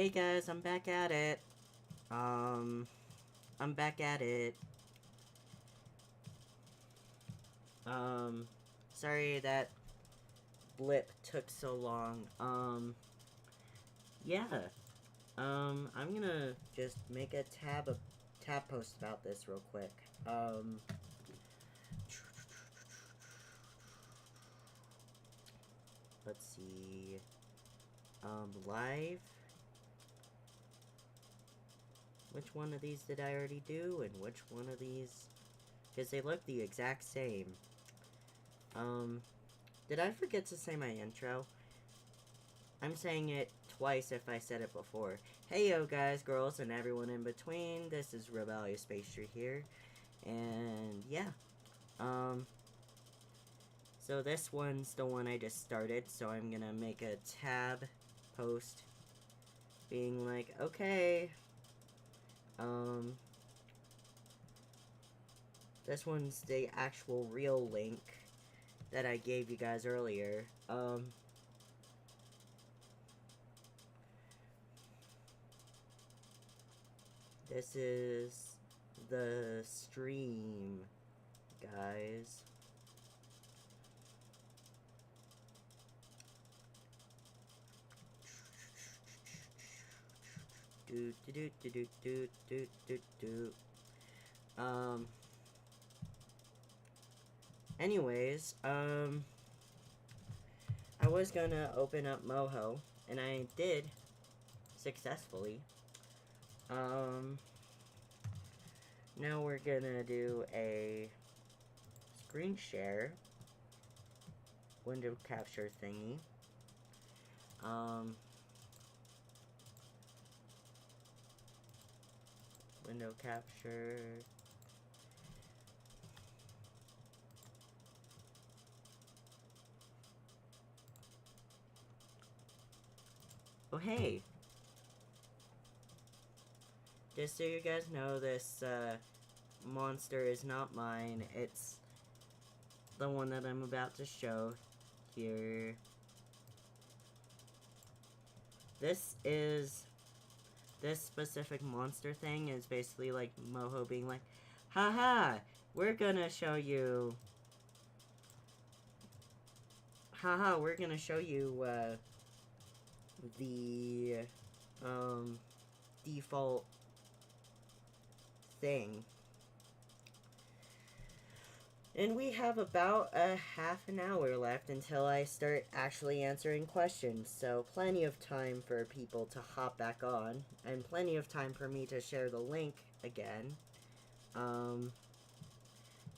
Hey guys, I'm back at it. I'm back at it. Sorry that blip took so long. Yeah. I'm gonna just make a tab post about this real quick. Let's see. Live. Which one of these did I already do, and which one of these? Because they look the exact same. Did I forget to say my intro? I'm saying it twice if I said it before. Hey yo guys, girls, and everyone in between, this is Rebellious Pastry here. And yeah. So this one's the one I just started, so I'm gonna make a tab post being like, okay. This one's the actual real link that I gave you guys earlier. This is the stream, guys. Do do do do do do do do do. Anyways, I was gonna open up Moho, and I did successfully. Now we're gonna do a screen share window capture thingy. Window capture. Oh, hey! Just so you guys know, this, monster is not mine. It's the one that I'm about to show here. This specific monster thing is basically like Moho being like, haha, we're gonna show you, the, default thing. And we have about a half an hour left until I start actually answering questions, so plenty of time for people to hop back on, and plenty of time for me to share the link again.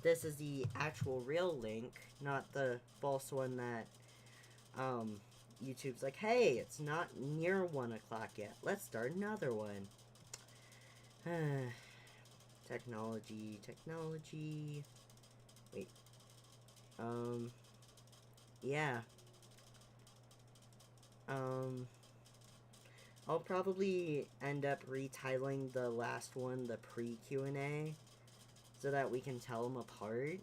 This is the actual real link, not the false one that, YouTube's like, hey, it's not near 1 o'clock yet, let's start another one. Technology. Wait. Yeah. I'll probably end up retitling the last one the pre-Q&A, so that we can tell them apart.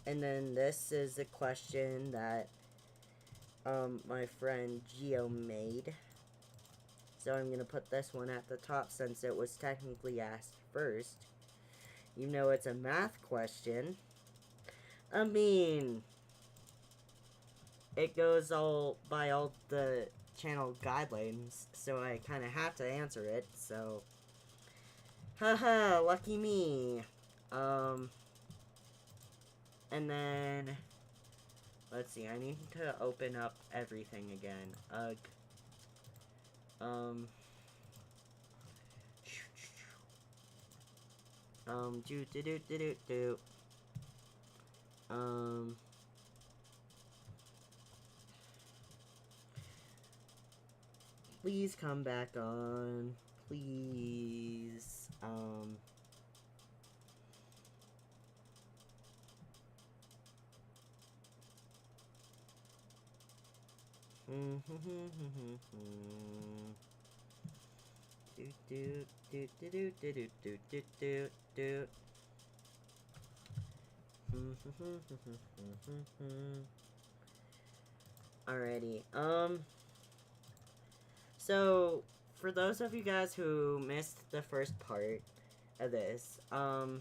And then this is a question that, my friend Geo made. So I'm gonna put this one at the top since it was technically asked first. You know it's a math question. I mean, it goes by all the channel guidelines, so I kind of have to answer it, so. Haha, lucky me. And then, let's see, I need to open up everything again. Ugh. Do. Please come back on. Please. Do. Alrighty. So for those of you guys who missed the first part of this, I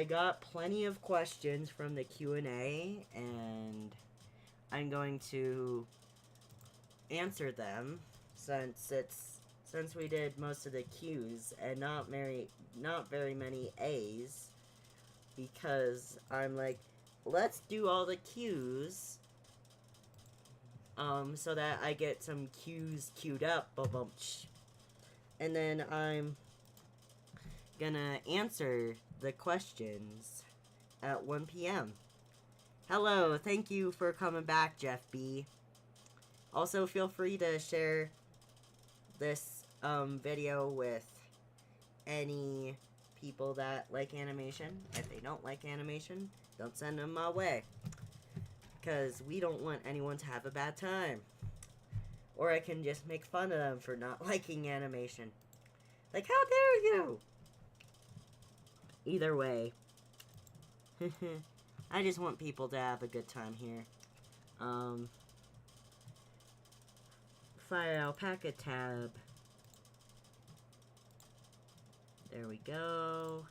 got plenty of questions from the Q&A, and I'm going to answer them since we did most of the Q's and not very many A's, because I'm like, let's do all the Q's so that I get some Q's queued up, and then I'm gonna answer the questions at 1 p.m. Hello, thank you for coming back, Jeff B. Also, feel free to share this video with any people that like animation. If they don't like animation, don't send them my way, because we don't want anyone to have a bad time. Or I can just make fun of them for not liking animation. Like, how dare you? Either way. I just want people to have a good time here. Fire Alpaca tab. There we go.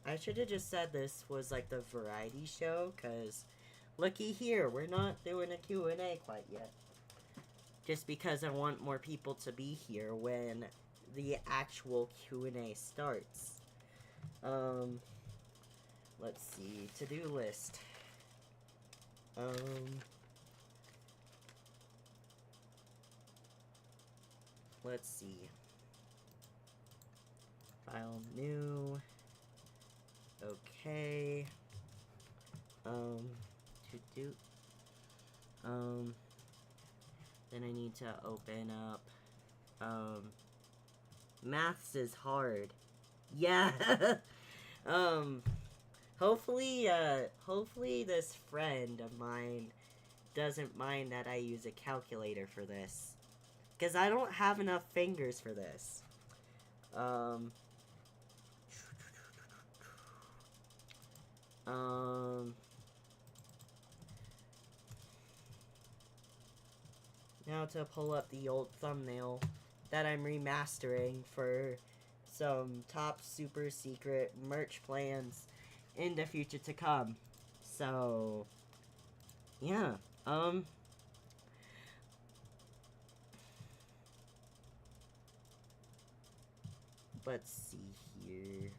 I should have just said this was like the variety show, because looky here, we're not doing a Q&A quite yet. Just because I want more people to be here when the actual Q&A starts. Let's see, to-do list. Let's see. File new. Okay. To do. Then I need to open up. Maths is hard. Yeah. Hopefully this friend of mine doesn't mind that I use a calculator for this, because I don't have enough fingers for this. Now to pull up the old thumbnail that I'm remastering for some top super secret merch plans in the future to come. So, yeah, let's see here,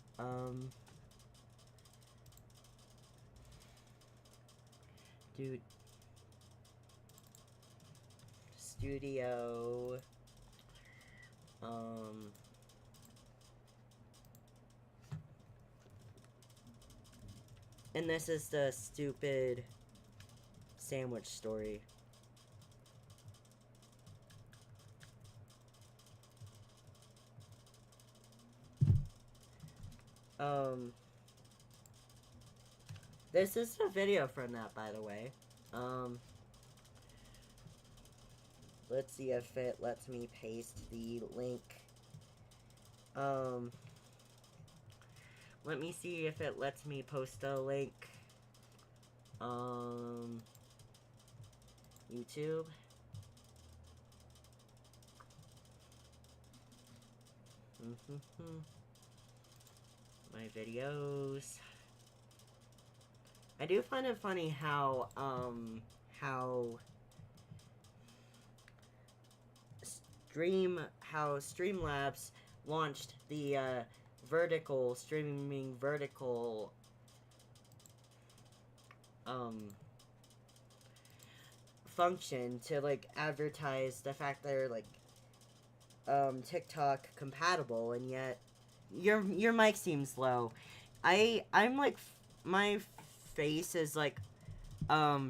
dude, studio, and this is the stupid sandwich story. This is a video from that, by the way. Let's see if it lets me paste the link. Let me see if it lets me post a link. YouTube. My videos. I do find it funny how Streamlabs launched the streaming vertical function to like advertise the fact they're like TikTok compatible, and yet your mic seems low. I'm like, my face is like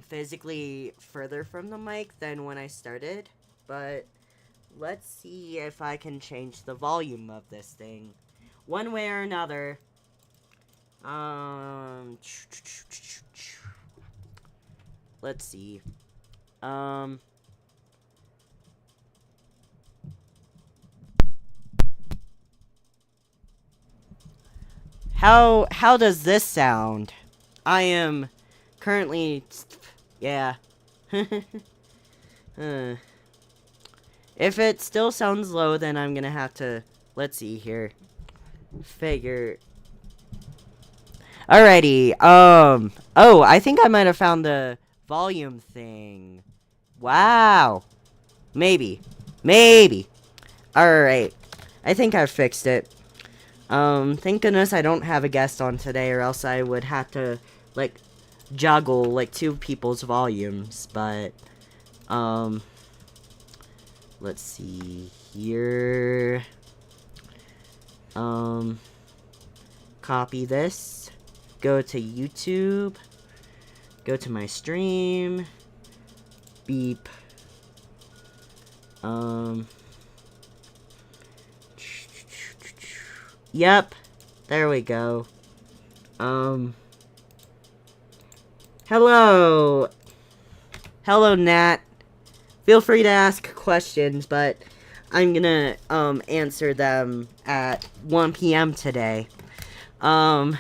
physically further from the mic than when I started, but let's see if I can change the volume of this thing one way or another. Let's see. How does this sound? I am currently, yeah. If it still sounds low, then I'm gonna have to, let's see here, figure. Alrighty, oh, I think I might have found the volume thing. Wow. Maybe. Alright, I think I've fixed it. Thank goodness I don't have a guest on today, or else I would have to, like, juggle, like, 2 people's volumes, but, let's see here, copy this, go to YouTube, go to my stream, beep, yep, there we go. Hello, Nat. Feel free to ask questions, but I'm gonna, answer them at 1 p.m. today. I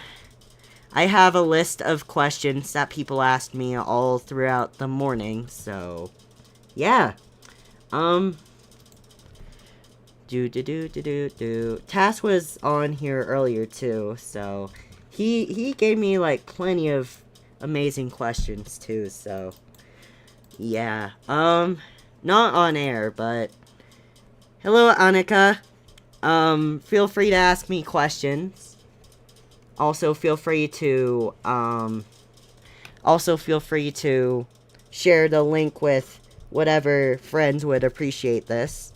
have a list of questions that people asked me all throughout the morning, so, yeah. Tass was on here earlier too, so he gave me like plenty of amazing questions too, so yeah. Not on air, but hello Annika. Feel free to ask me questions. Also feel free to share the link with whatever friends would appreciate this.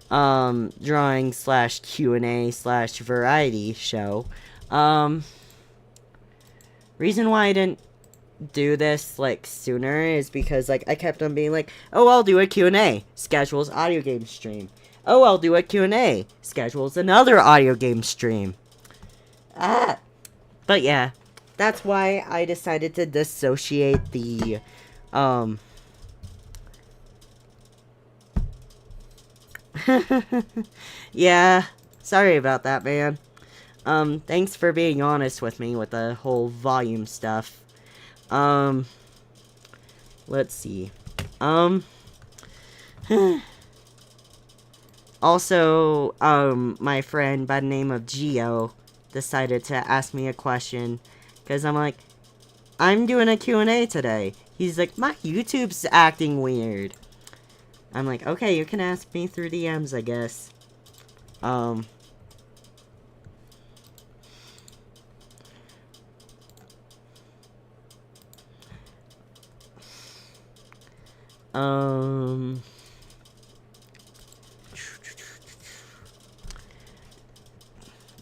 Drawing / Q&A / variety show. Reason why I didn't do this, like, sooner is because, like, I kept on being like, oh, I'll do a Q&A. Schedules audio game stream. Oh, I'll do a Q&A. Schedules another audio game stream. But yeah, that's why I decided to dissociate the, yeah, sorry about that, man. Thanks for being honest with me with the whole volume stuff. Let's see. Also, my friend by the name of Gio decided to ask me a question, because I'm like, I'm doing a Q&A today. He's like, my YouTube's acting weird. I'm like, okay, you can ask me through DMs, I guess.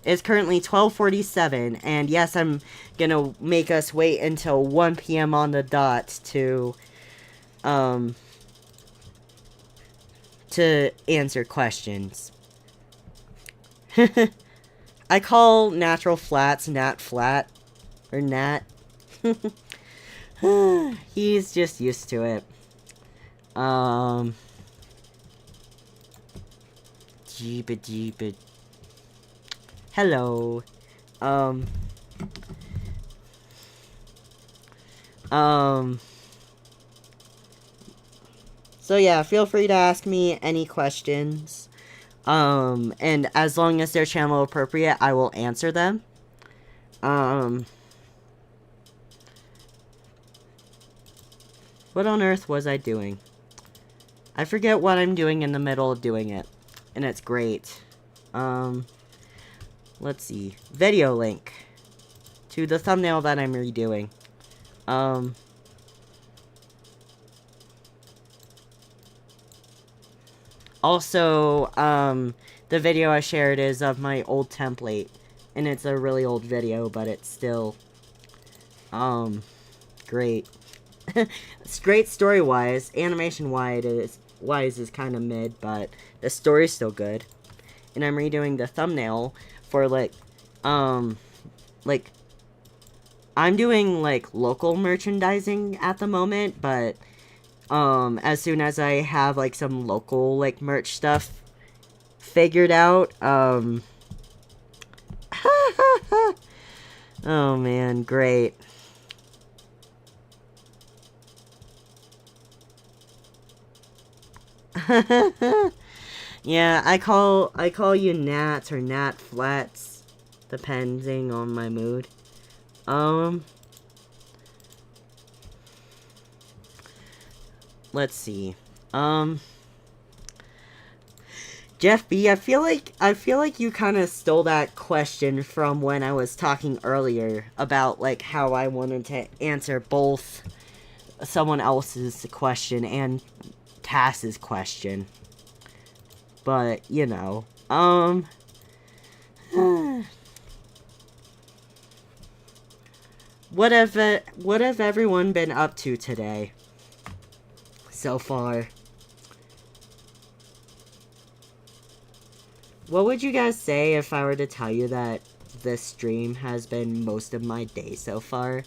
It's currently 12:47, and yes, I'm gonna make us wait until 1 p.m. on the dot to answer questions. I call natural flats Nat Flat, or Nat. He's just used to it. Jeeba. Hello. So yeah, feel free to ask me any questions. And as long as they're channel appropriate, I will answer them. What on earth was I doing? I forget what I'm doing in the middle of doing it. And it's great. Let's see. Video link to the thumbnail that I'm redoing. Also, the video I shared is of my old template. And it's a really old video, but it's still, great. It's great story-wise. Animation-wise is kind of mid, but the story's still good. And I'm redoing the thumbnail for, like, I'm doing, like, local merchandising at the moment, but, as soon as I have, like, some local, like, merch stuff figured out, Oh man, great. Yeah, I call you Nats or Nat Flats, depending on my mood. Let's see. Jeff B, I feel like you kind of stole that question from when I was talking earlier about like how I wanted to answer both someone else's question and Tass's question. But, you know, what have everyone been up to today so far? What would you guys say if I were to tell you that this stream has been most of my day so far,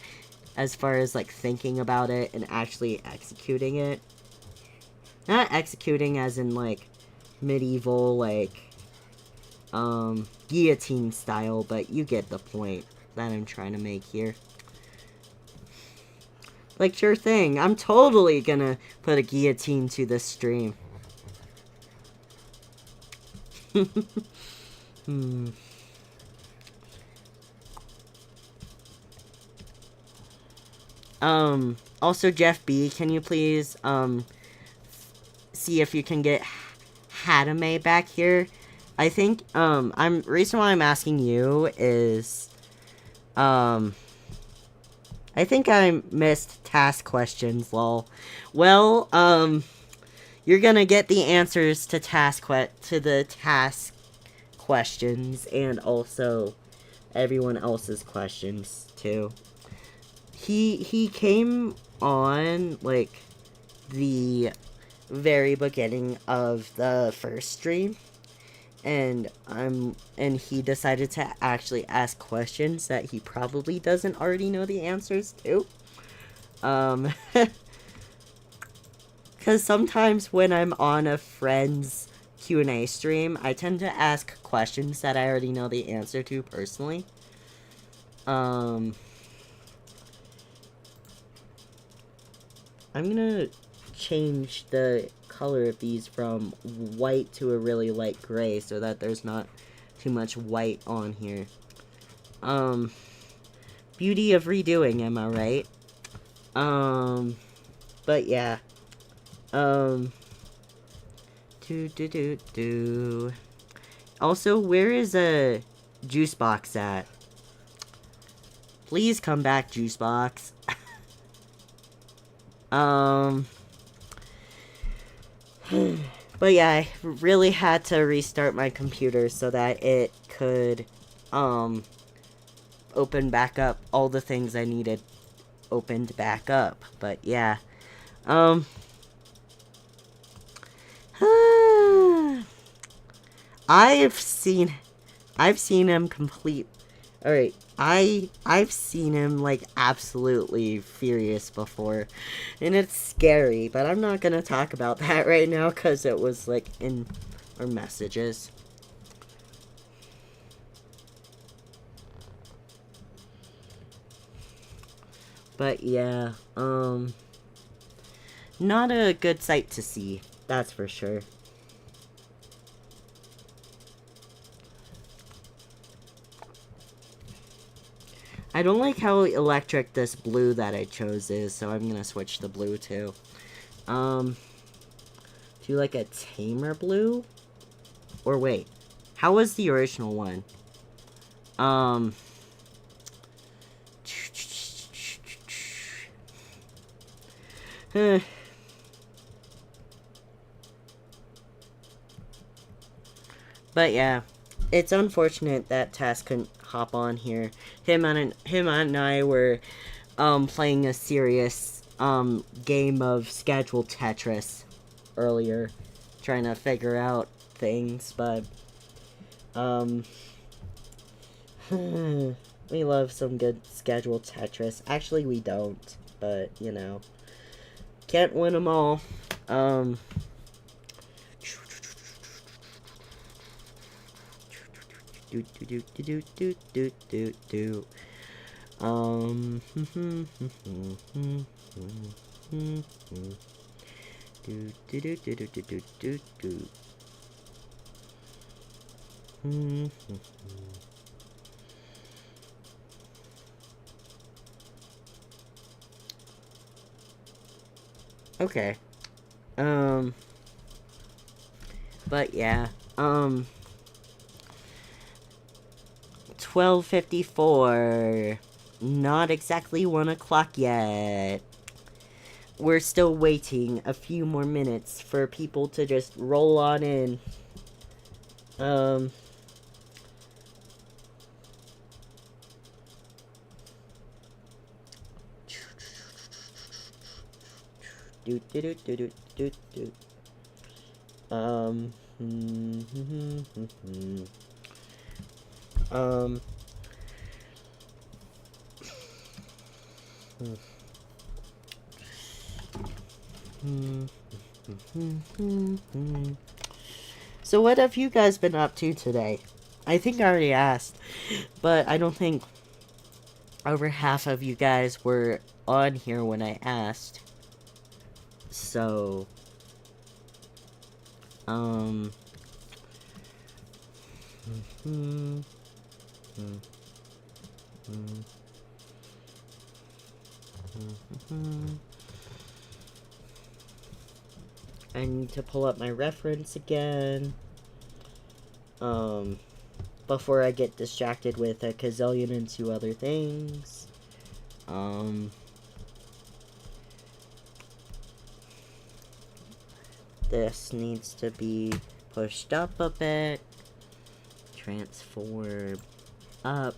as far as like thinking about it and actually executing it? Not executing as in like medieval like guillotine style, but you get the point that I'm trying to make here. Like, sure thing, I'm totally gonna put a guillotine to this stream. Also, Jeff B, can you please, see if you can get Hadame back here? I think, reason why I'm asking you is, I think I missed task questions, lol. Well, you're gonna get the answers to the task questions and also everyone else's questions too. He came on like the very beginning of the first stream, and he decided to actually ask questions that he probably doesn't already know the answers to. Because sometimes when I'm on a friend's Q&A stream, I tend to ask questions that I already know the answer to personally. I'm gonna change the color of these from white to a really light gray so that there's not too much white on here. Beauty of redoing, am I right? But yeah. Also, where is a juice box at? Please come back, juice box. But yeah, I really had to restart my computer so that it could, open back up all the things I needed opened back up. But yeah, I've seen him complete. All right, I've seen him like absolutely furious before, and it's scary. But I'm not gonna talk about that right now because it was like in our messages. But yeah, not a good sight to see. That's for sure. I don't like how electric this blue that I chose is, so I'm gonna switch the blue too. Do you like a tamer blue? Or wait, how was the original one? But yeah, it's unfortunate that Task couldn't hop on here. Him and I were playing a serious game of scheduled Tetris earlier, trying to figure out things, but we love some good scheduled Tetris. Actually, we don't, but you know, can't win them all. Do do do do do do do do. Okay. But yeah. 12:54. Not exactly 1 o'clock yet. We're still waiting a few more minutes for people to just roll on in. Do do do do do do do. So what have you guys been up to today? I think I already asked, but I don't think over half of you guys were on here when I asked. So, I need to pull up my reference again. Before I get distracted with a gazillion and two other things. This needs to be pushed up a bit. Transform up.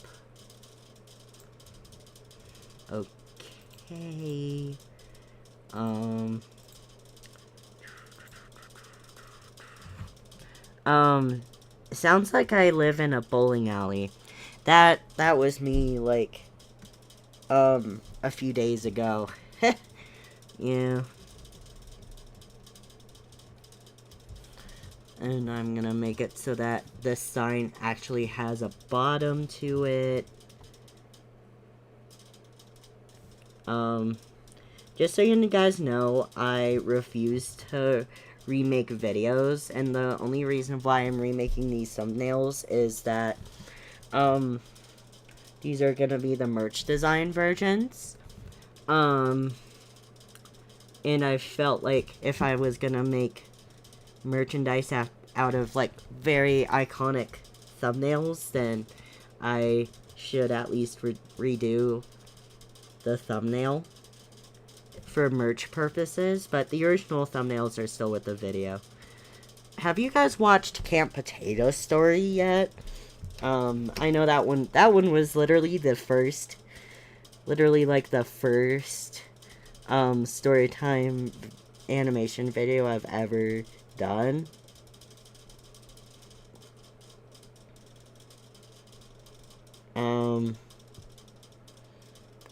Okay. Sounds like I live in a bowling alley. That was me, like, a few days ago. Yeah. And I'm gonna make it so that this sign actually has a bottom to it. Just so you guys know, I refuse to remake videos, and the only reason why I'm remaking these thumbnails is that, these are gonna be the merch design versions. And I felt like if I was gonna make merchandise out of, like, very iconic thumbnails, then I should at least redo the thumbnail for merch purposes, but the original thumbnails are still with the video. Have you guys watched Camp Potato Story yet? I know that one was literally the first, story time animation video I've ever done.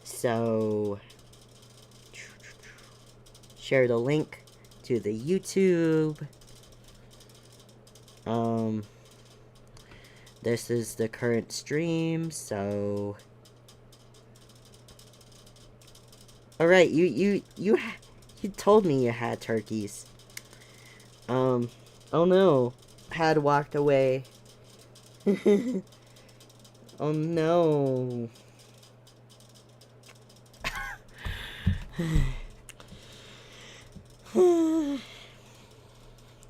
So share the link to the YouTube. This is the current stream, so alright, you told me you had turkeys. Oh no, had walked away. Oh no.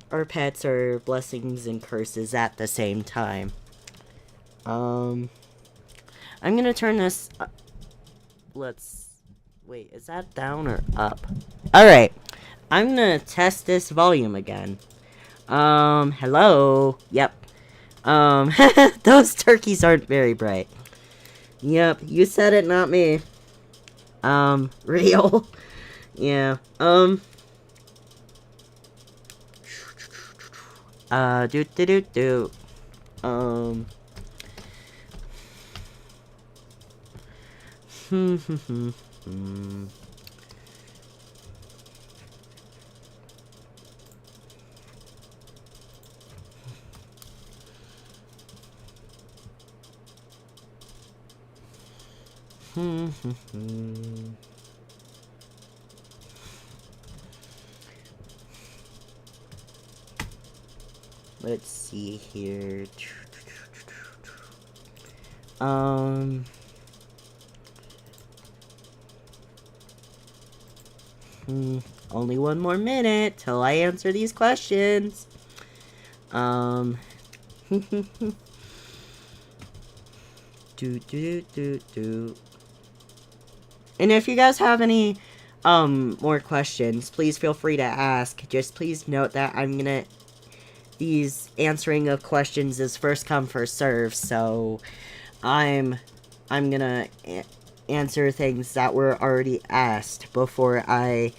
Our pets are blessings and curses at the same time. I'm gonna turn this wait, is that down or up? Alright, I'm gonna test this volume again. Hello? Yep. Those turkeys aren't very bright. Yep, you said it, not me. Real. Yeah, do. Let's see here. Only one more minute till I answer these questions. And if you guys have any more questions, please feel free to ask. Just please note that these answering of questions is first come first serve, so I'm gonna answer things that were already asked before I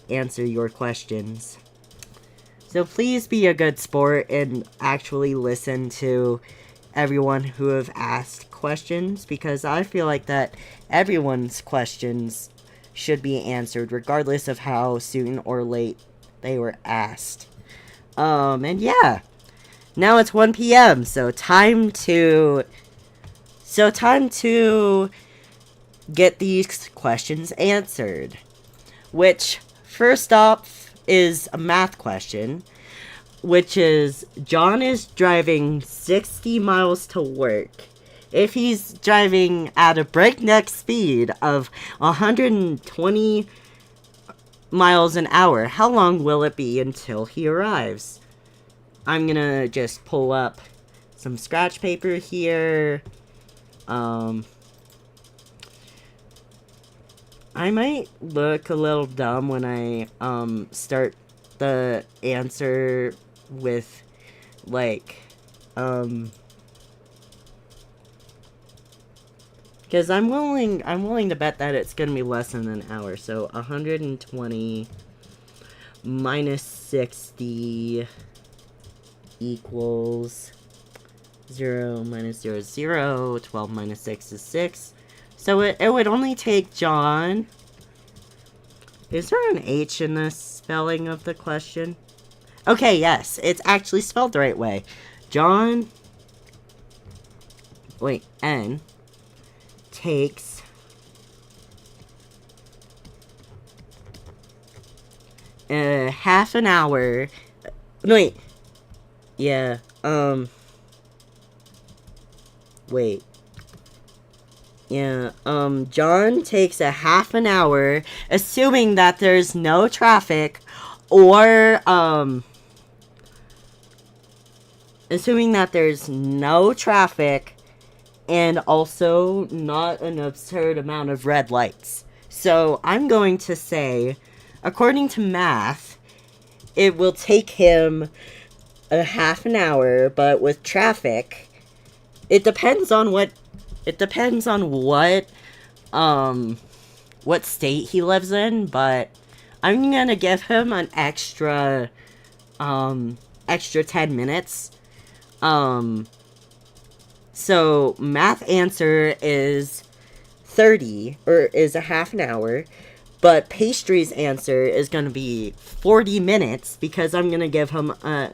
answer your questions. So please be a good sport and actually listen to everyone who have asked questions, because I feel like that everyone's questions should be answered regardless of how soon or late they were asked. And yeah, now it's 1 p.m. So time to get these questions answered. Which, first off, is a math question, which is, John is driving 60 miles to work. If he's driving at a breakneck speed of 120 miles an hour, how long will it be until he arrives? I'm gonna just pull up some scratch paper here. I might look a little dumb when I start the answer with like because I'm willing to bet that it's gonna be less than an hour. So 120 minus 60 equals 0 minus 0 is 0. 12 minus 6 is 6. So it would only take John. Is there an H in the spelling of the question? Okay, yes, it's actually spelled the right way. John, N takes half an hour. Yeah, John takes a half an hour, assuming that there's no traffic, or, assuming that there's no traffic, and also not an absurd amount of red lights. So, I'm going to say, according to math, it will take him a half an hour, but with traffic, it depends on what state he lives in, but I'm gonna give him an extra 10 minutes. So math answer is 30, or is a half an hour, but pastry's answer is gonna be 40 minutes, because I'm gonna give him an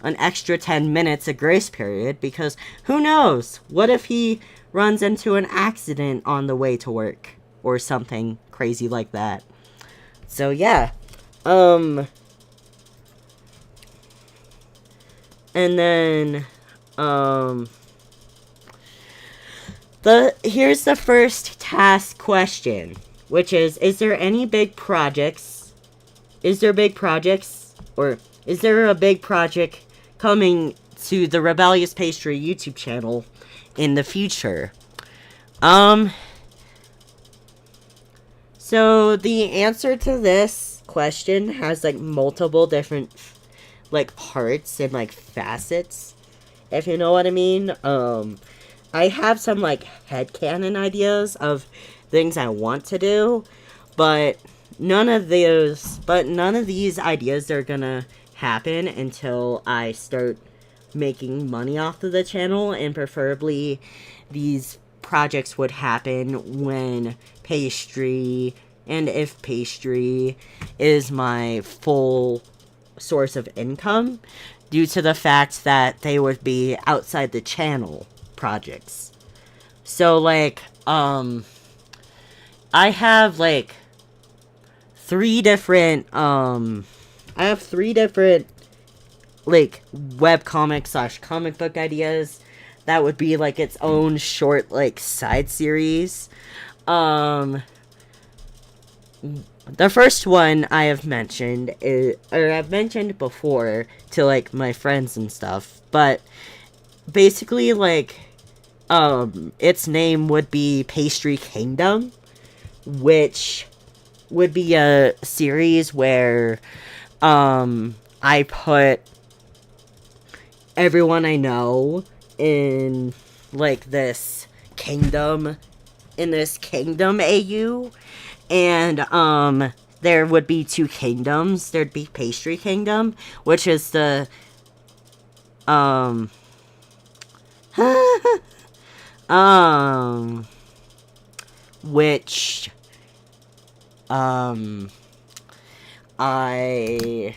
extra 10 minutes of grace period, because who knows? What if he runs into an accident on the way to work or something crazy like that? So yeah, and then here's the first task question, which is there a big project coming to the Rebellious Pastry YouTube channel in the future? So the answer to this question has like multiple different like parts and like facets, if you know what I mean. I have some like headcanon ideas of things I want to do, but none of these ideas are gonna happen until I start making money off of the channel, and preferably these projects would happen when pastry, and if pastry is my full source of income, due to the fact that they would be outside the channel projects. So like I have like three different like webcomic / comic book ideas that would be like its own short like side series. Um the first one I have mentioned is, or I've mentioned before to like my friends and stuff, but basically like its name would be Pastry Kingdom, which would be a series where I put everyone I know in like this kingdom AU, and there would be two kingdoms. There'd be Pastry Kingdom, which is the um which I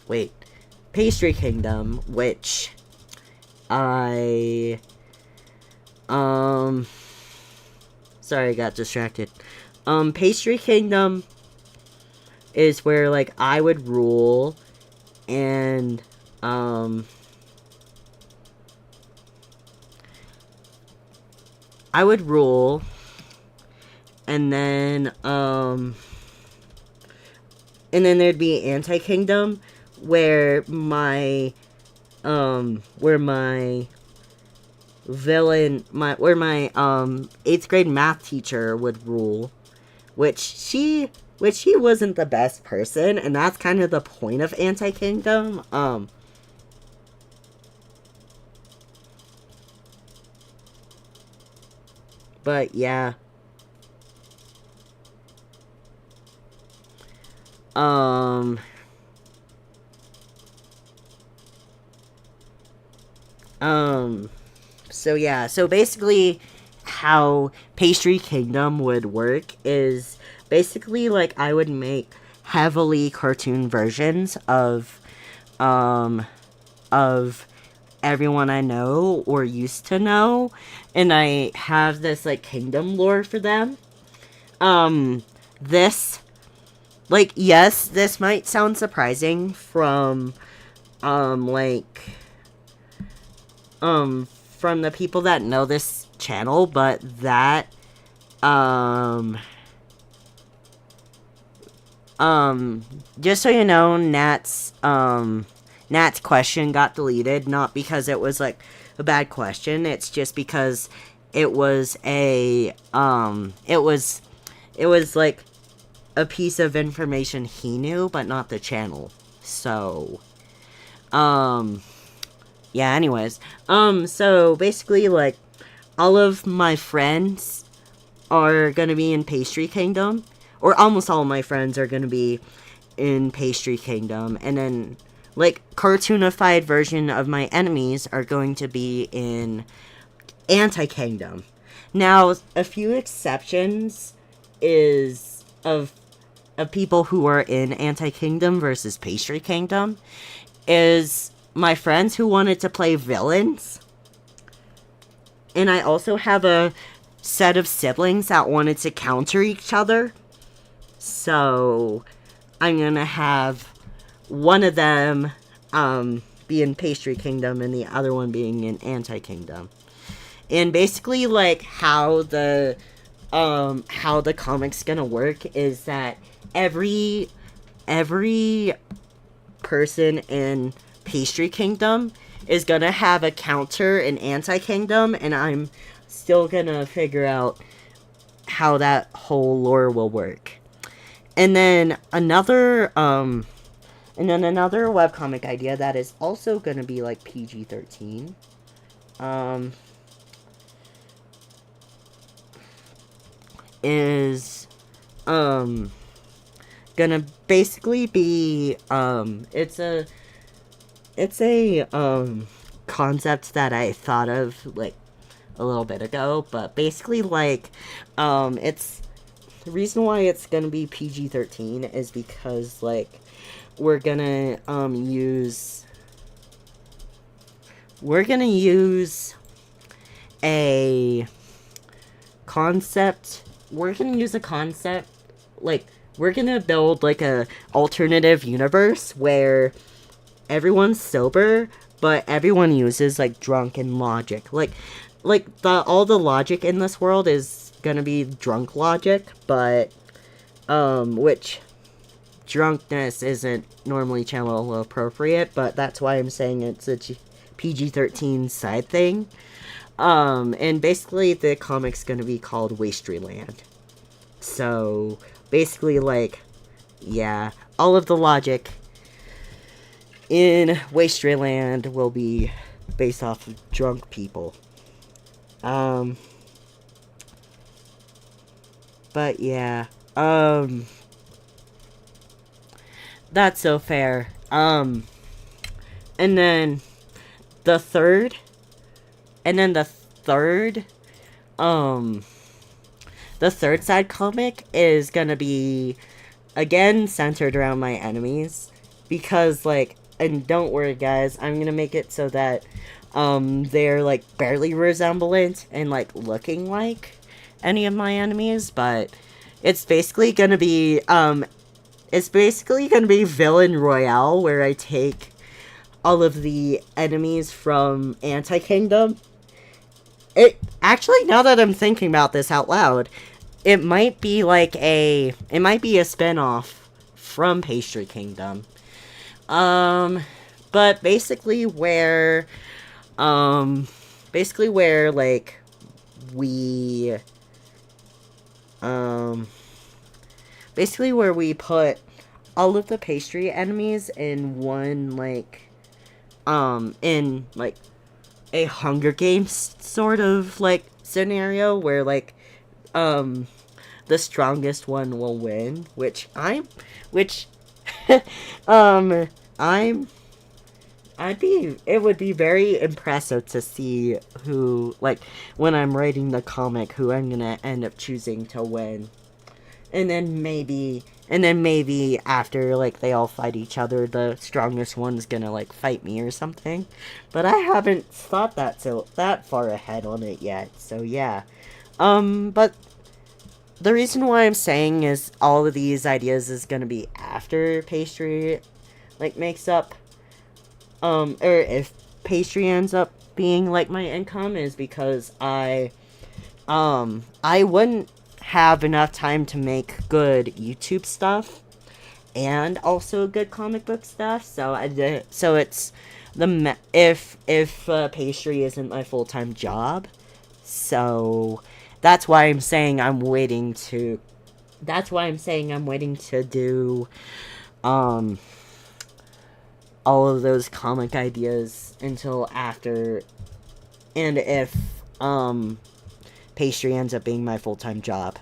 wait, Pastry Kingdom, which I sorry, I got distracted. Pastry Kingdom is where like I would rule, and I would rule, and then there'd be Anti Kingdom, where my villain, where my 8th grade math teacher would rule, which she wasn't the best person, and that's kind of the point of Anti Kingdom. But yeah. So yeah, so basically how Pastry Kingdom would work is basically like I would make heavily cartoon versions of everyone I know or used to know, and I have this like kingdom lore for them. This, like, yes, this might sound surprising from from the people that know this channel, but that just so you know, Nat's question got deleted, not because it was like a bad question, it's just because it was a it was like a piece of information he knew, but not the channel. So yeah, anyways. So basically, like, all of my friends are gonna be in Pastry Kingdom, or almost all of my friends are gonna be in Pastry Kingdom, and then, like, cartoonified version of my enemies are going to be in Anti Kingdom. Now, a few exceptions is of people who are in Anti Kingdom versus Pastry Kingdom is my friends who wanted to play villains. And I also have a set of siblings that wanted to counter each other. So I'm gonna have one of them be in Pastry Kingdom and the other one being in Anti Kingdom. And basically, like, how the comic's gonna work is that every person in Pastry Kingdom is gonna have a counter in Anti Kingdom, and I'm still gonna figure out how that whole lore will work. And then another webcomic idea that is also gonna be like PG-13 is gonna basically be it's a concept that I thought of like a little bit ago, but basically, like, it's the reason why it's gonna be PG-13 is because, like, we're gonna use a concept we're gonna use a concept, like, we're gonna build, like, a alternative universe where everyone's sober, but everyone uses, like, drunken logic. All the logic in this world is gonna be drunk logic, but, which drunkenness isn't normally channel appropriate, but that's why I'm saying it's a PG-13 side thing. And basically the comic's gonna be called Wasteryland. So, basically, like, yeah, all of the logic in Wasteryland will be based off of drunk people. But yeah, that's so fair. And then the third, the third side comic is gonna be, again, centered around my enemies. Because, like, and don't worry, guys, I'm gonna make it so that, they're, like, barely resemblant and, like, looking like any of my enemies. But it's basically gonna be, Villain Royale, where I take all of the enemies from Anti-Kingdom. Actually, now that I'm thinking about this out loud, it might be a spin-off from Pastry Kingdom. But basically where, like, basically where we put all of the pastry enemies in one, like, in, like, a Hunger Games sort of, like, scenario where, like, the strongest one will win, it would be very impressive to see who, like, when I'm writing the comic, who I'm gonna end up choosing to win. And then maybe after, like, they all fight each other, the strongest one's gonna, like, fight me or something. But I haven't thought that far ahead on it yet, so yeah. But the reason why I'm saying is all of these ideas is gonna be after Pastry, like, makes up, or if Pastry ends up being, like, my income, is because I wouldn't have enough time to make good YouTube stuff and also good comic book stuff, so it's if Pastry isn't my full-time job. So that's why I'm saying I'm waiting to do all of those comic ideas until after, and if Pastry ends up being my full-time job.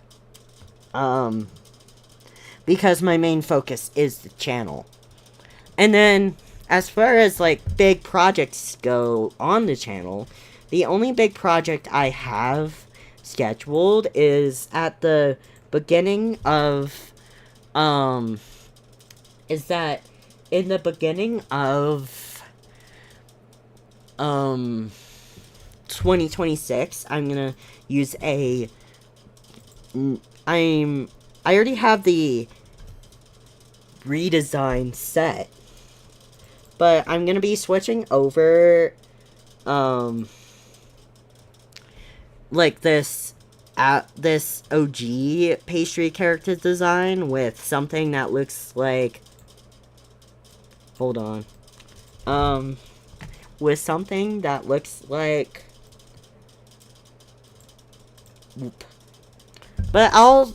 Because my main focus is the channel. And then, as far as, like, big projects go on the channel, the only big project I have scheduled is at the beginning of, is that in the beginning of, 2026, I'm gonna use I already have the redesign set, but I'm gonna be switching over, like, this OG Pastry character design with something that looks like, hold on, with something that looks like, but I'll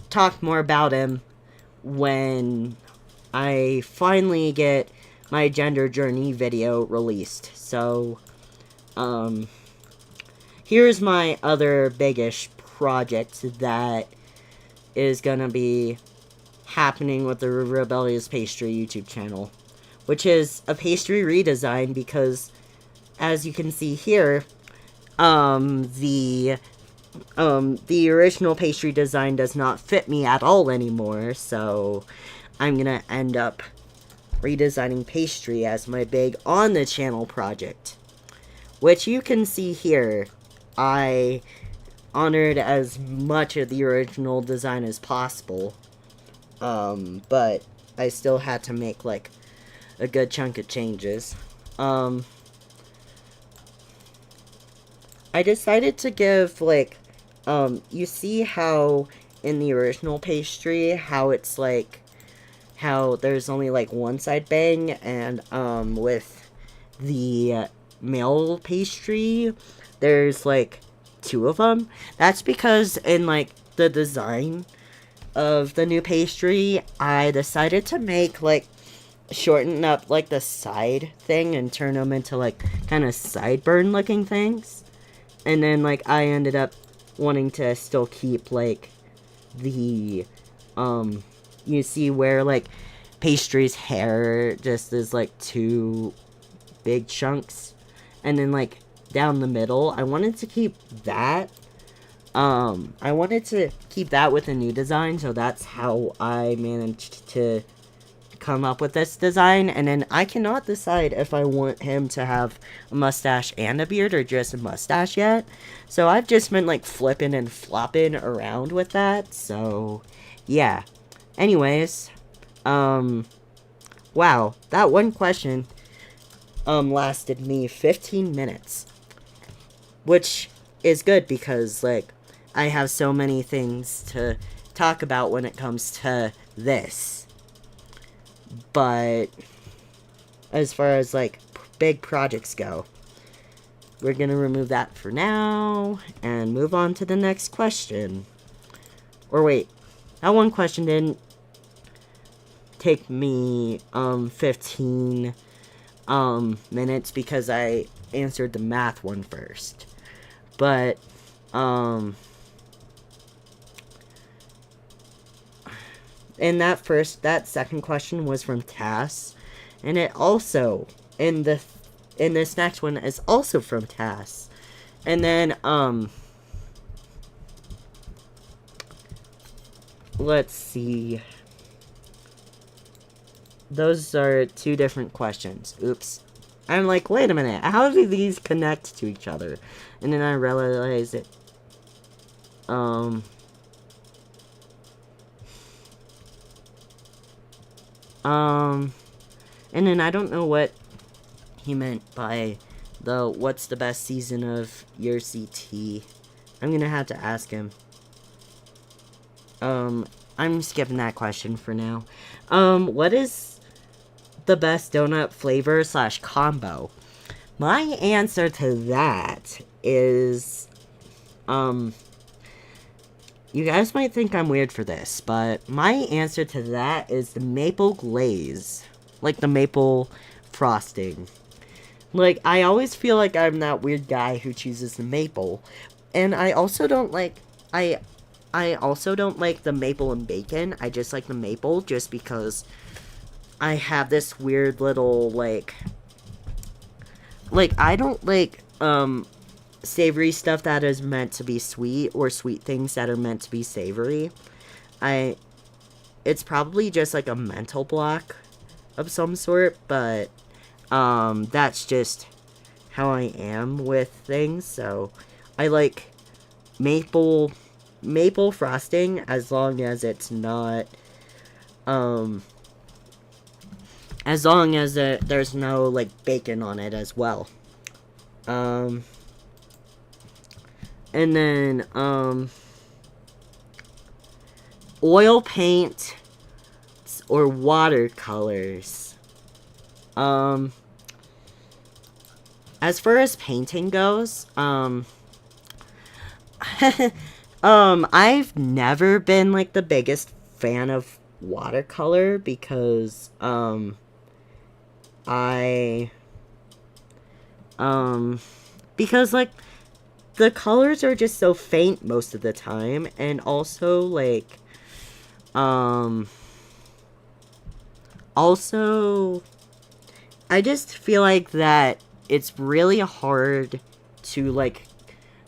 talk more about him when I finally get my gender journey video released. So, here's my other biggish project that is gonna be happening with the Rebellious Pastry YouTube channel, which is a pastry redesign, because, as you can see here, the original pastry design does not fit me at all anymore, so I'm gonna end up redesigning Pastry as my big on the channel project, which you can see here. I honored as much of the original design as possible. But I still had to make, like, a good chunk of changes. I decided to give, like, you see how in the original pastry, how it's, like, how there's only, like, one side bang, and, with the male pastry, there's, like, two of them? That's because in, like, the design of the new pastry, I decided to make, like, shorten up, like, the side thing and turn them into, like, kind of sideburn looking things. And then, like, I ended up wanting to still keep, like, the, you see where, like, pastry's hair just is, like, two big chunks. And then, like, down the middle, I wanted to keep that. I wanted to keep that with a new design, so that's how I managed to come up with this design. And then I cannot decide if I want him to have a mustache and a beard or just a mustache yet. So I've just been, like, flipping and flopping around with that. So, yeah. Anyways, wow, that one question, lasted me 15 minutes. Which is good because, like, I have so many things to talk about when it comes to this. But as far as, like, big projects go, we're gonna remove that for now and move on to the next question. Or wait, that one question didn't take me 15 minutes because I answered the math one first. But and that second question was from Tass, and it also in this next one is also from Tass. And then let's see, those are two different questions. Oops. I'm like, wait a minute, how do these connect to each other? And then I realized it and then I don't know what he meant by the what's the best season of your CT. I'm gonna have to ask him. I'm skipping that question for now. What is the best donut flavor / combo? My answer to that is, you guys might think I'm weird for this, but my answer to that is the maple glaze. Like the maple frosting. Like, I always feel like I'm that weird guy who chooses the maple. And I also don't like, I also don't like the maple and bacon. I just like the maple just because I have this weird little, like, I don't like, savory stuff that is meant to be sweet or sweet things that are meant to be savory. It's probably just like a mental block of some sort, but that's just how I am with things. So I like maple frosting as long as it's not as long as there's no like bacon on it as well. And then, oil paint or watercolors. As far as painting goes, I've never been, like, the biggest fan of watercolor because, because, like, the colors are just so faint most of the time, and also, like, also, I just feel like that it's really hard to, like,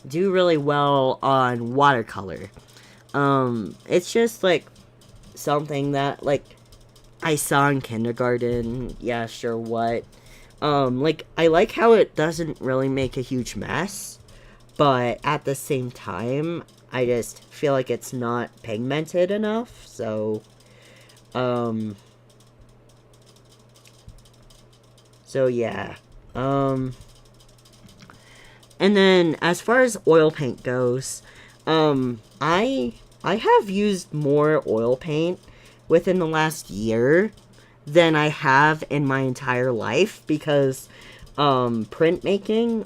do really well on watercolor. It's just, like, something that, like, I saw in kindergarten, yeah, sure, what. Like, I like how it doesn't really make a huge mess. but at the same time, I just feel like it's not pigmented enough, so, yeah, and then as far as oil paint goes, I have used more oil paint within the last year than I have in my entire life because printmaking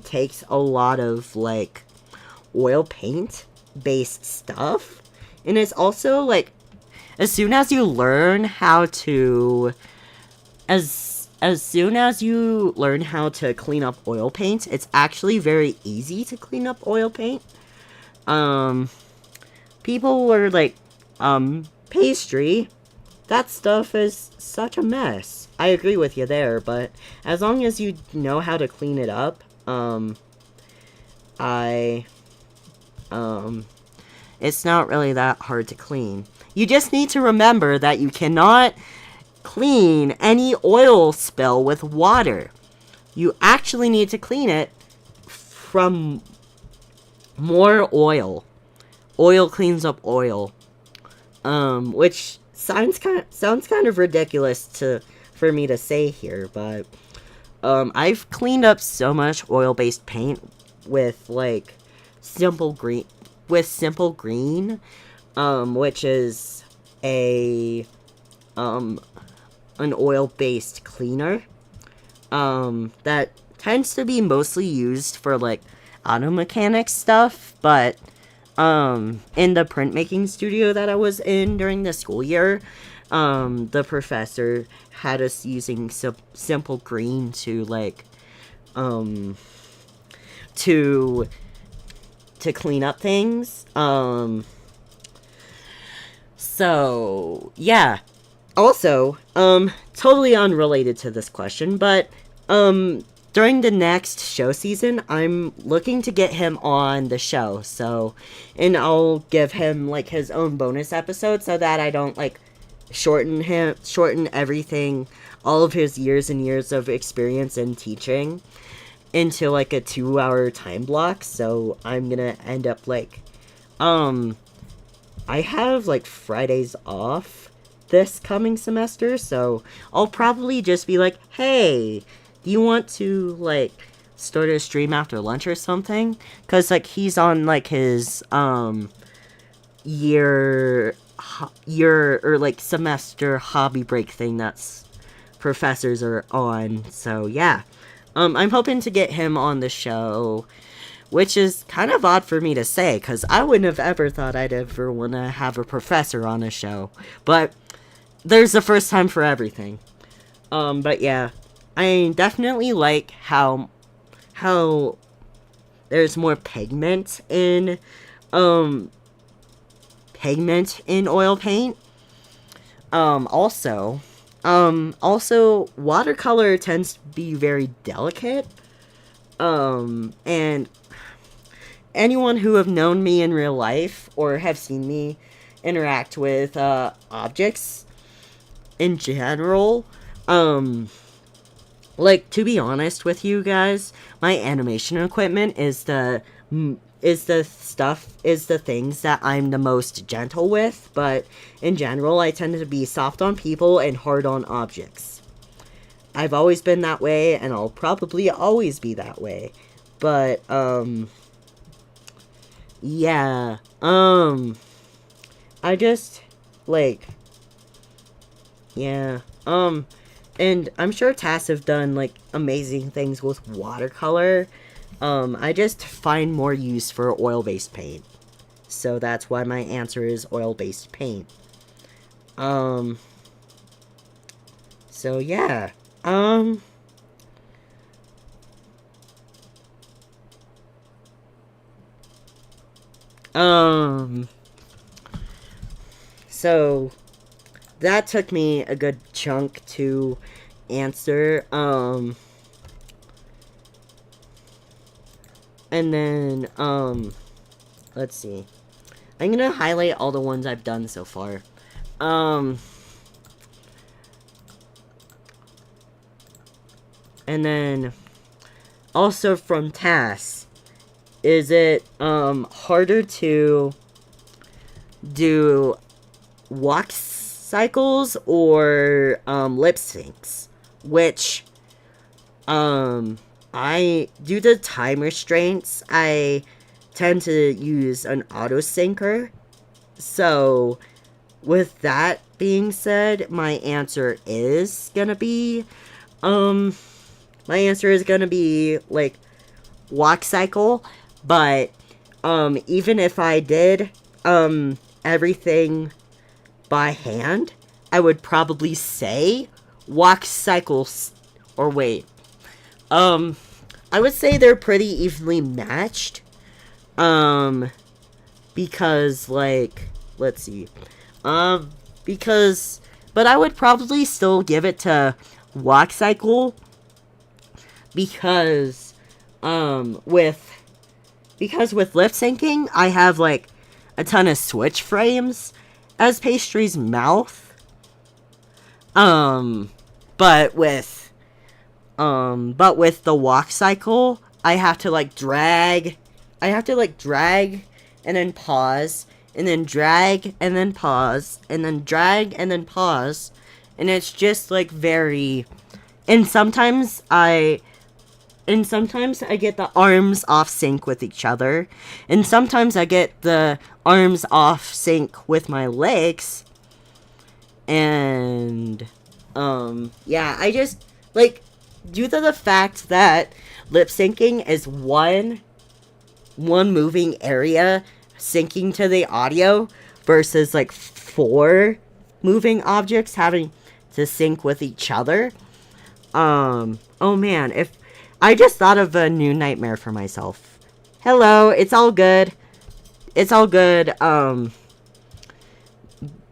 takes a lot of like oil paint based stuff, and it's also like as soon as you learn how to as soon as you learn how to clean up oil paint, it's actually very easy to clean up oil paint. People were like, pastry, that stuff is such a mess. I agree with you there, but as long as you know how to clean it up, it's not really that hard to clean. You just need to remember that you cannot clean any oil spill with water. You actually need to clean it from more oil. Oil cleans up oil. Which sounds kind of ridiculous for me to say here, but I've cleaned up so much oil-based paint with like Simple Green, which is an oil-based cleaner that tends to be mostly used for like auto mechanic stuff, but in the printmaking studio that I was in during the school year, the professor had us using Simple Green to like to clean up things. So yeah. Also, totally unrelated to this question, but during the next show season, I'm looking to get him on the show. So, and I'll give him like his own bonus episode so that I don't like shorten everything, all of his years and years of experience in teaching into like a 2-hour time block. So, I'm gonna end up like I have like Fridays off this coming semester, so I'll probably just be like, hey, do you want to like start a stream after lunch or something? Because like he's on like his year or like semester hobby break thing that's professors are on. So yeah, I'm hoping to get him on the show, which is kind of odd for me to say because I wouldn't have ever thought I'd ever want to have a professor on a show, but there's a first time for everything. But yeah, I definitely like how there's more pigment in oil paint. Also watercolor tends to be very delicate. And anyone who have known me in real life or have seen me interact with objects in general, like, to be honest with you guys, my animation equipment is the things that I'm the most gentle with, but in general, I tend to be soft on people and hard on objects. I've always been that way, and I'll probably always be that way, but, yeah, I just, like, yeah, and I'm sure TAS have done, like, amazing things with watercolor. I just find more use for oil-based paint. So that's why my answer is oil-based paint. So yeah. So that took me a good chunk to answer. And then, let's see. I'm gonna highlight all the ones I've done so far. And then, also from Tass, is it harder to do walk cycles or lip syncs? Which I, due to time restraints, I tend to use an auto syncer. So with that being said, my answer is gonna be like walk cycle. But even if I did everything by hand, I would probably say walk cycles. Or wait, I would say they're pretty evenly matched. Because like, let's see, because, but I would probably still give it to walk cycle because, with lip syncing, I have like a ton of switch frames as Pastry's mouth. But with the walk cycle, I have to like drag and then pause, and then drag and then pause, and then drag and then pause, and it's just like very, and sometimes I get the arms off sync with each other, and sometimes I get the arms off sync with my legs, and yeah, I just like, due to the fact that lip syncing is one moving area syncing to the audio versus like 4 moving objects having to sync with each other. Oh man, if I just thought of a new nightmare for myself. Hello, it's all good. It's all good,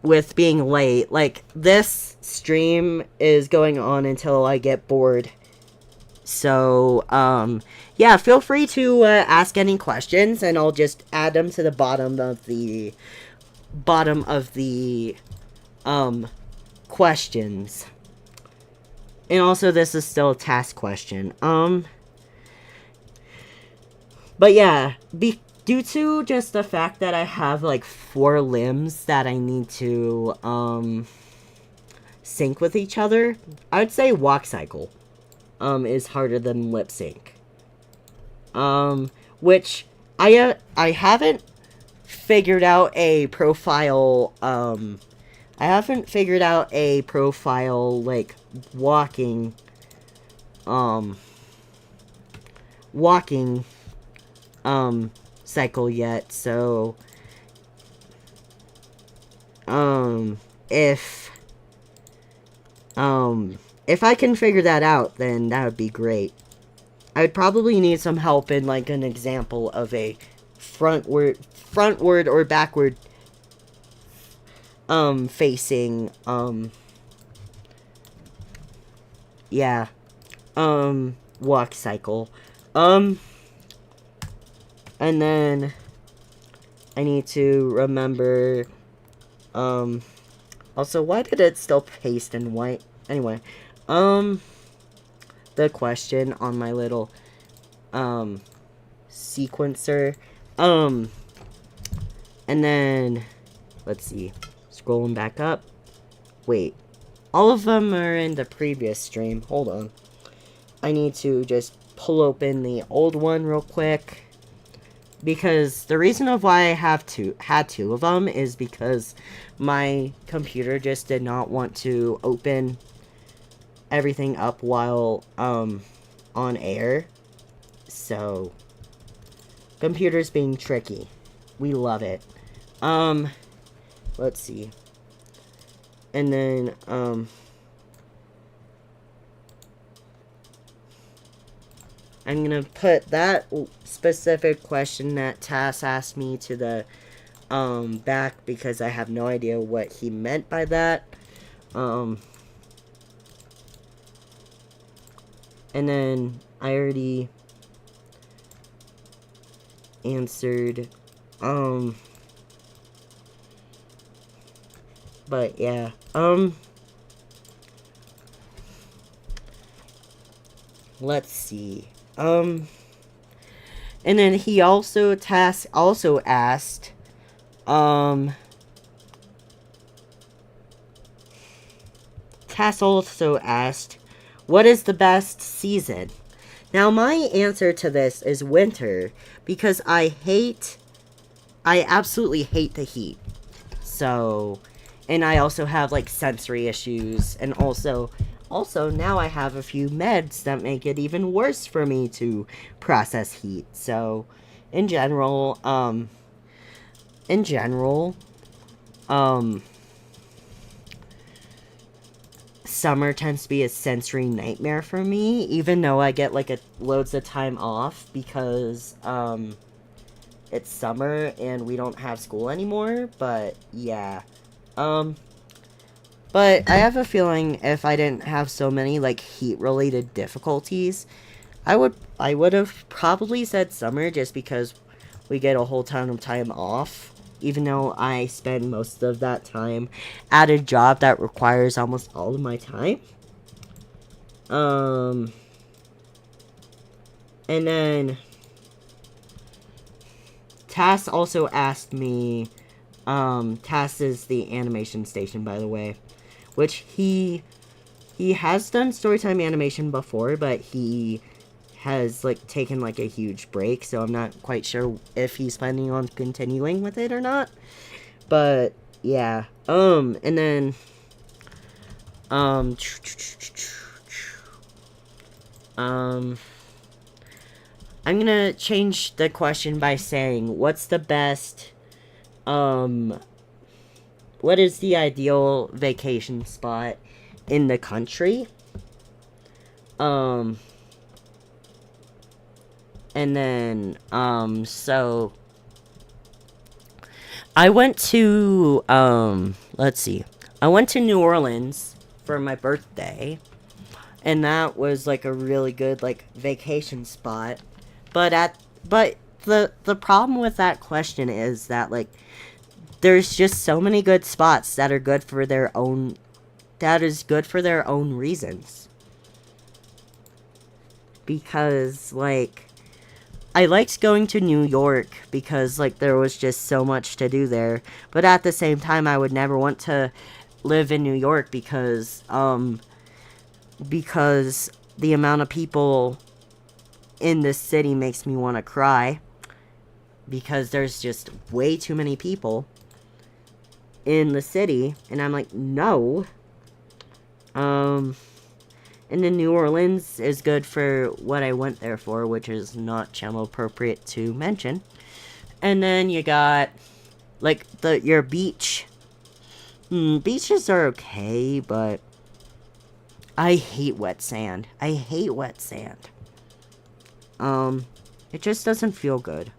with being late. Like, this stream is going on until I get bored. So, yeah, feel free to ask any questions, and I'll just add them to the bottom of the questions. And also, this is still a task question. But yeah, due to just the fact that I have like 4 limbs that I need to sync with each other, I would say walk cycle is harder than lip sync. Which I haven't figured out a profile. I haven't figured out a profile like walking cycle yet. So if I can figure that out, then that would be great. I would probably need some help in like an example of a frontward or backward facing yeah, walk cycle. And then I need to remember, also, why did it still paste in white? Anyway, the question on my little, sequencer, and then, let's see, scrolling back up, wait, all of them are in the previous stream, hold on, I need to just pull open the old one real quick, because the reason of why I had 2 of them is because my computer just did not want to open everything up while on air. So computers being tricky. We love it. Let's see. And then I'm gonna put that specific question that Tass asked me to the back, because I have no idea what he meant by that. And then I already answered, but yeah, let's see, And then he also asked, Tass also asked, what is the best season? Now, my answer to this is winter, because I absolutely hate the heat. So, and I also have, like, sensory issues, and also now I have a few meds that make it even worse for me to process heat. So, in general, summer tends to be a sensory nightmare for me, even though I get, like, loads of time off because, it's summer and we don't have school anymore, but yeah. But I have a feeling if I didn't have so many, like, heat-related difficulties, I would have probably said summer just because we get a whole ton of time off, even though I spend most of that time at a job that requires almost all of my time. And then Tass also asked me, Tass is the animation station, by the way, which he has done storytime animation before, but he has, like, taken, like, a huge break, so I'm not quite sure if he's planning on continuing with it or not. But yeah, and then I'm gonna change the question by saying, what's the best, what is the ideal vacation spot in the country? And then, so I went to, let's see, I went to New Orleans for my birthday, and that was, like, a really good, like, vacation spot, but the problem with that question is that, like, there's just so many good spots that are good for their own, reasons. Because, like, I liked going to New York because, like, there was just so much to do there. But at the same time, I would never want to live in New York because the amount of people in this city makes me want to cry. Because there's just way too many people in the city, and I'm like, no. And then New Orleans is good for what I went there for, which is not channel appropriate to mention. And then you got, like, your beach. Beaches are okay, but I hate wet sand. I hate wet sand. It just doesn't feel good.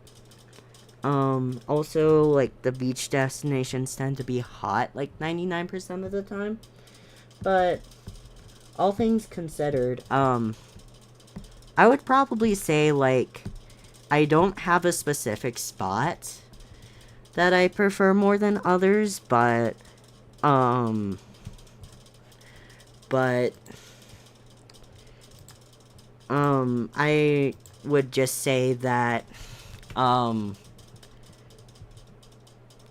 Also, like, the beach destinations tend to be hot, like, 99% of the time. But all things considered, I would probably say, like, I don't have a specific spot that I prefer more than others, but I would just say that,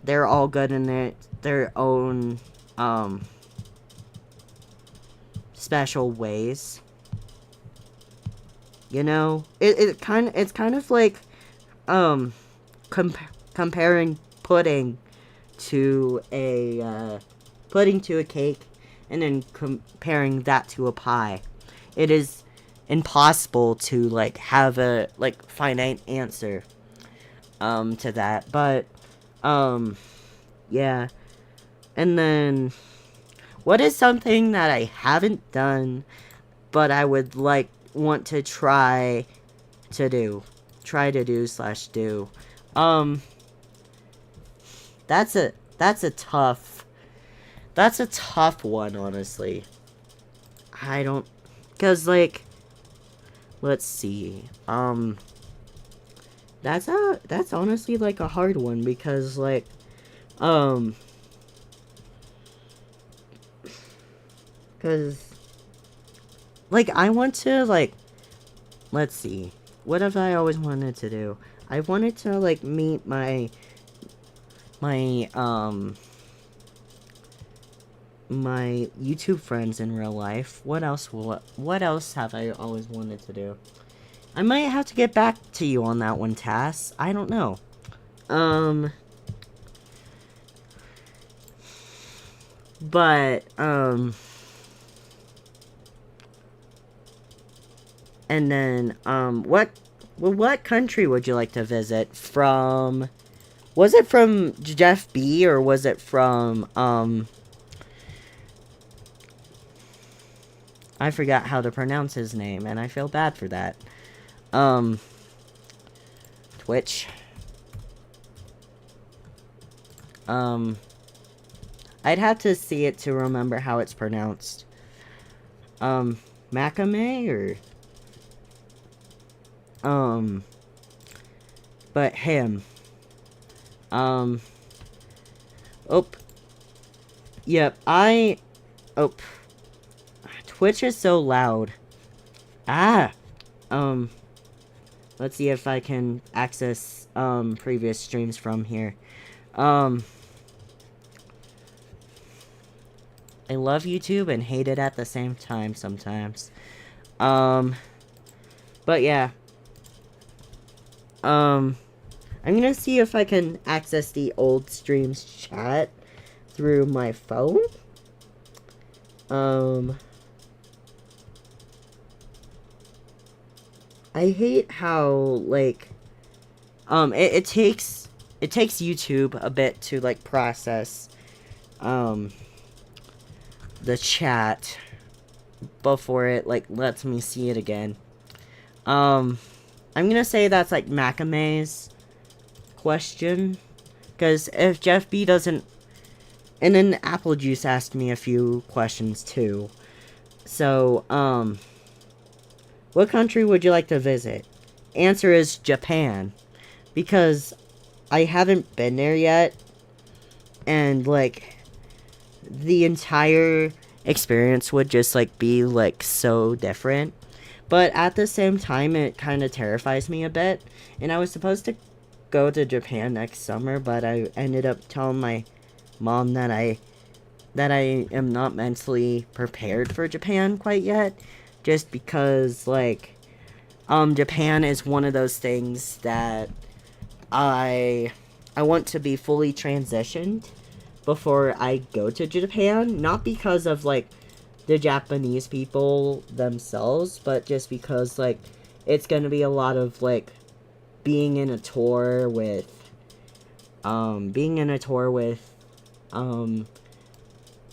they're all good in their own, special ways. You know? It's kind of like, comparing pudding to a cake, and then comparing that to a pie. It is impossible to, like, have a, like, finite answer, to that, but, yeah. And then, what is something that I haven't done, but I would, like, want to try to do? Do. That's a tough one, honestly. I don't, cause, like, let's see, that's honestly, like, a hard one, because, like, cause, like, I want to, like, let's see, what have I always wanted to do? I wanted to like meet my my YouTube friends in real life. What else have I always wanted to do? I might have to get back to you on that one, Tass. I don't know. But and then what country would you like to visit from? Was it from Jeff B or was it from I forgot how to pronounce his name and I feel bad for that. Twitch. I'd have to see it to remember how it's pronounced. Makame or but him. Yep, Twitch is so loud. Let's see if I can access, previous streams from here. I love YouTube and hate it at the same time sometimes. But yeah. I'm gonna see if I can access the old streams chat through my phone. I hate how, like, it takes YouTube a bit to, like, process, the chat before it, like, lets me see it again. I'm gonna say that's, like, Makame's question, because if Jeff B doesn't, and then Apple Juice asked me a few questions, too. So, what country would you like to visit? Answer is Japan. Because I haven't been there yet. And, like, the entire experience would just, like, be, like, so different. But at the same time, it kind of terrifies me a bit. And I was supposed to go to Japan next summer, but I ended up telling my mom that I am not mentally prepared for Japan quite yet. Just because, like, Japan is one of those things that I want to be fully transitioned before I go to Japan. Not because of, like, the Japanese people themselves, but just because, like, it's gonna be a lot of, like, being in a tour with,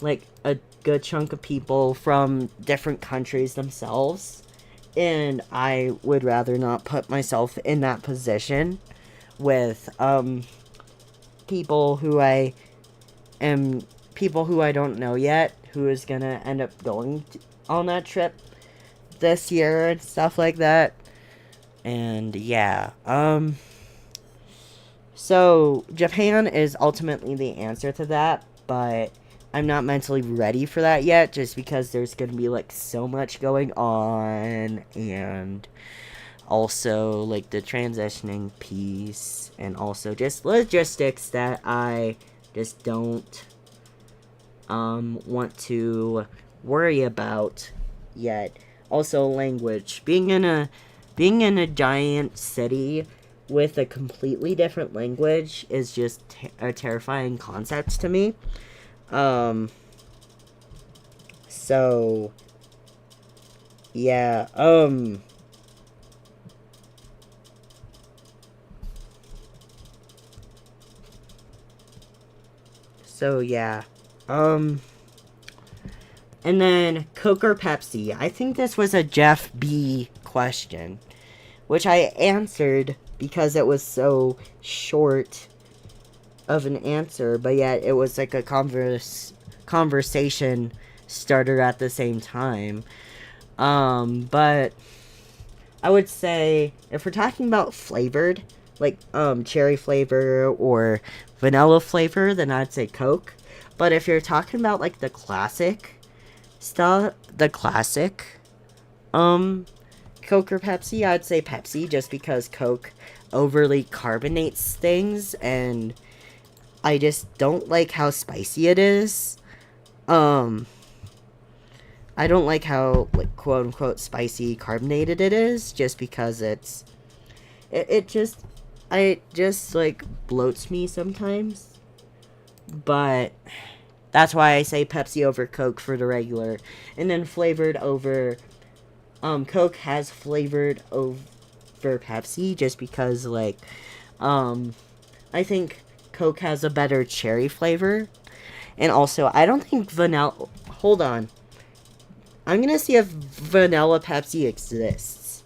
like, a good chunk of people from different countries themselves, and I would rather not put myself in that position with people who I don't know yet, who is gonna end up going on that trip this year and stuff like that. And yeah, so Japan is ultimately the answer to that, but I'm not mentally ready for that yet, just because there's going to be, like, so much going on, and also, like, the transitioning piece, and also just logistics that I just don't, want to worry about yet. Also, language. Being in a giant city with a completely different language is just a terrifying concept to me. So, yeah, so, yeah, and then Coke or Pepsi. I think this was a Jeff B question, which I answered because it was so short of an answer, but yet it was like a conversation starter at the same time. But I would say if we're talking about flavored, like cherry flavor or vanilla flavor, then I'd say Coke. But if you're talking about like the classic stuff, Coke or Pepsi, I'd say Pepsi, just because Coke overly carbonates things, and I just don't like how spicy it is. I don't like how, like, quote unquote spicy carbonated it is, just because it just like bloats me sometimes. But that's why I say Pepsi over Coke for the regular, and then flavored over. Coke has flavored over Pepsi, just because, like, I think Coke has a better cherry flavor, and also I don't think vanilla. Hold on, I'm gonna see if vanilla Pepsi exists.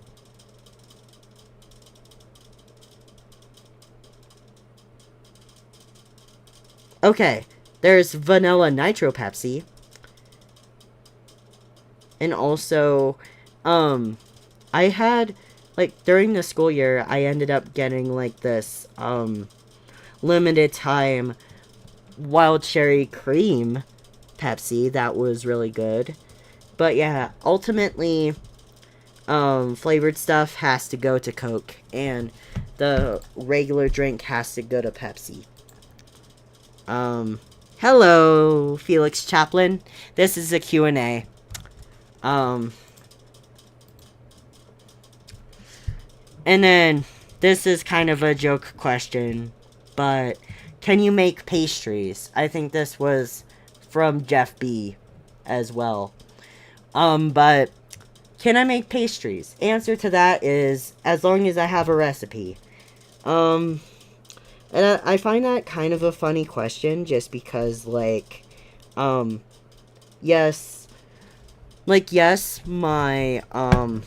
Okay, there's vanilla nitro Pepsi. And also, I had, like, during the school year, I ended up getting, like, this, limited time wild cherry cream Pepsi that was really good. But yeah, ultimately, flavored stuff has to go to Coke, and the regular drink has to go to Pepsi. Hello, Felix Chaplin. This is a Q&A. And then, this is kind of a joke question, but can you make pastries? I think this was from Jeff B. as well. But can I make pastries? Answer to that is, as long as I have a recipe. And I find that kind of a funny question, just because, like, yes, my, I'm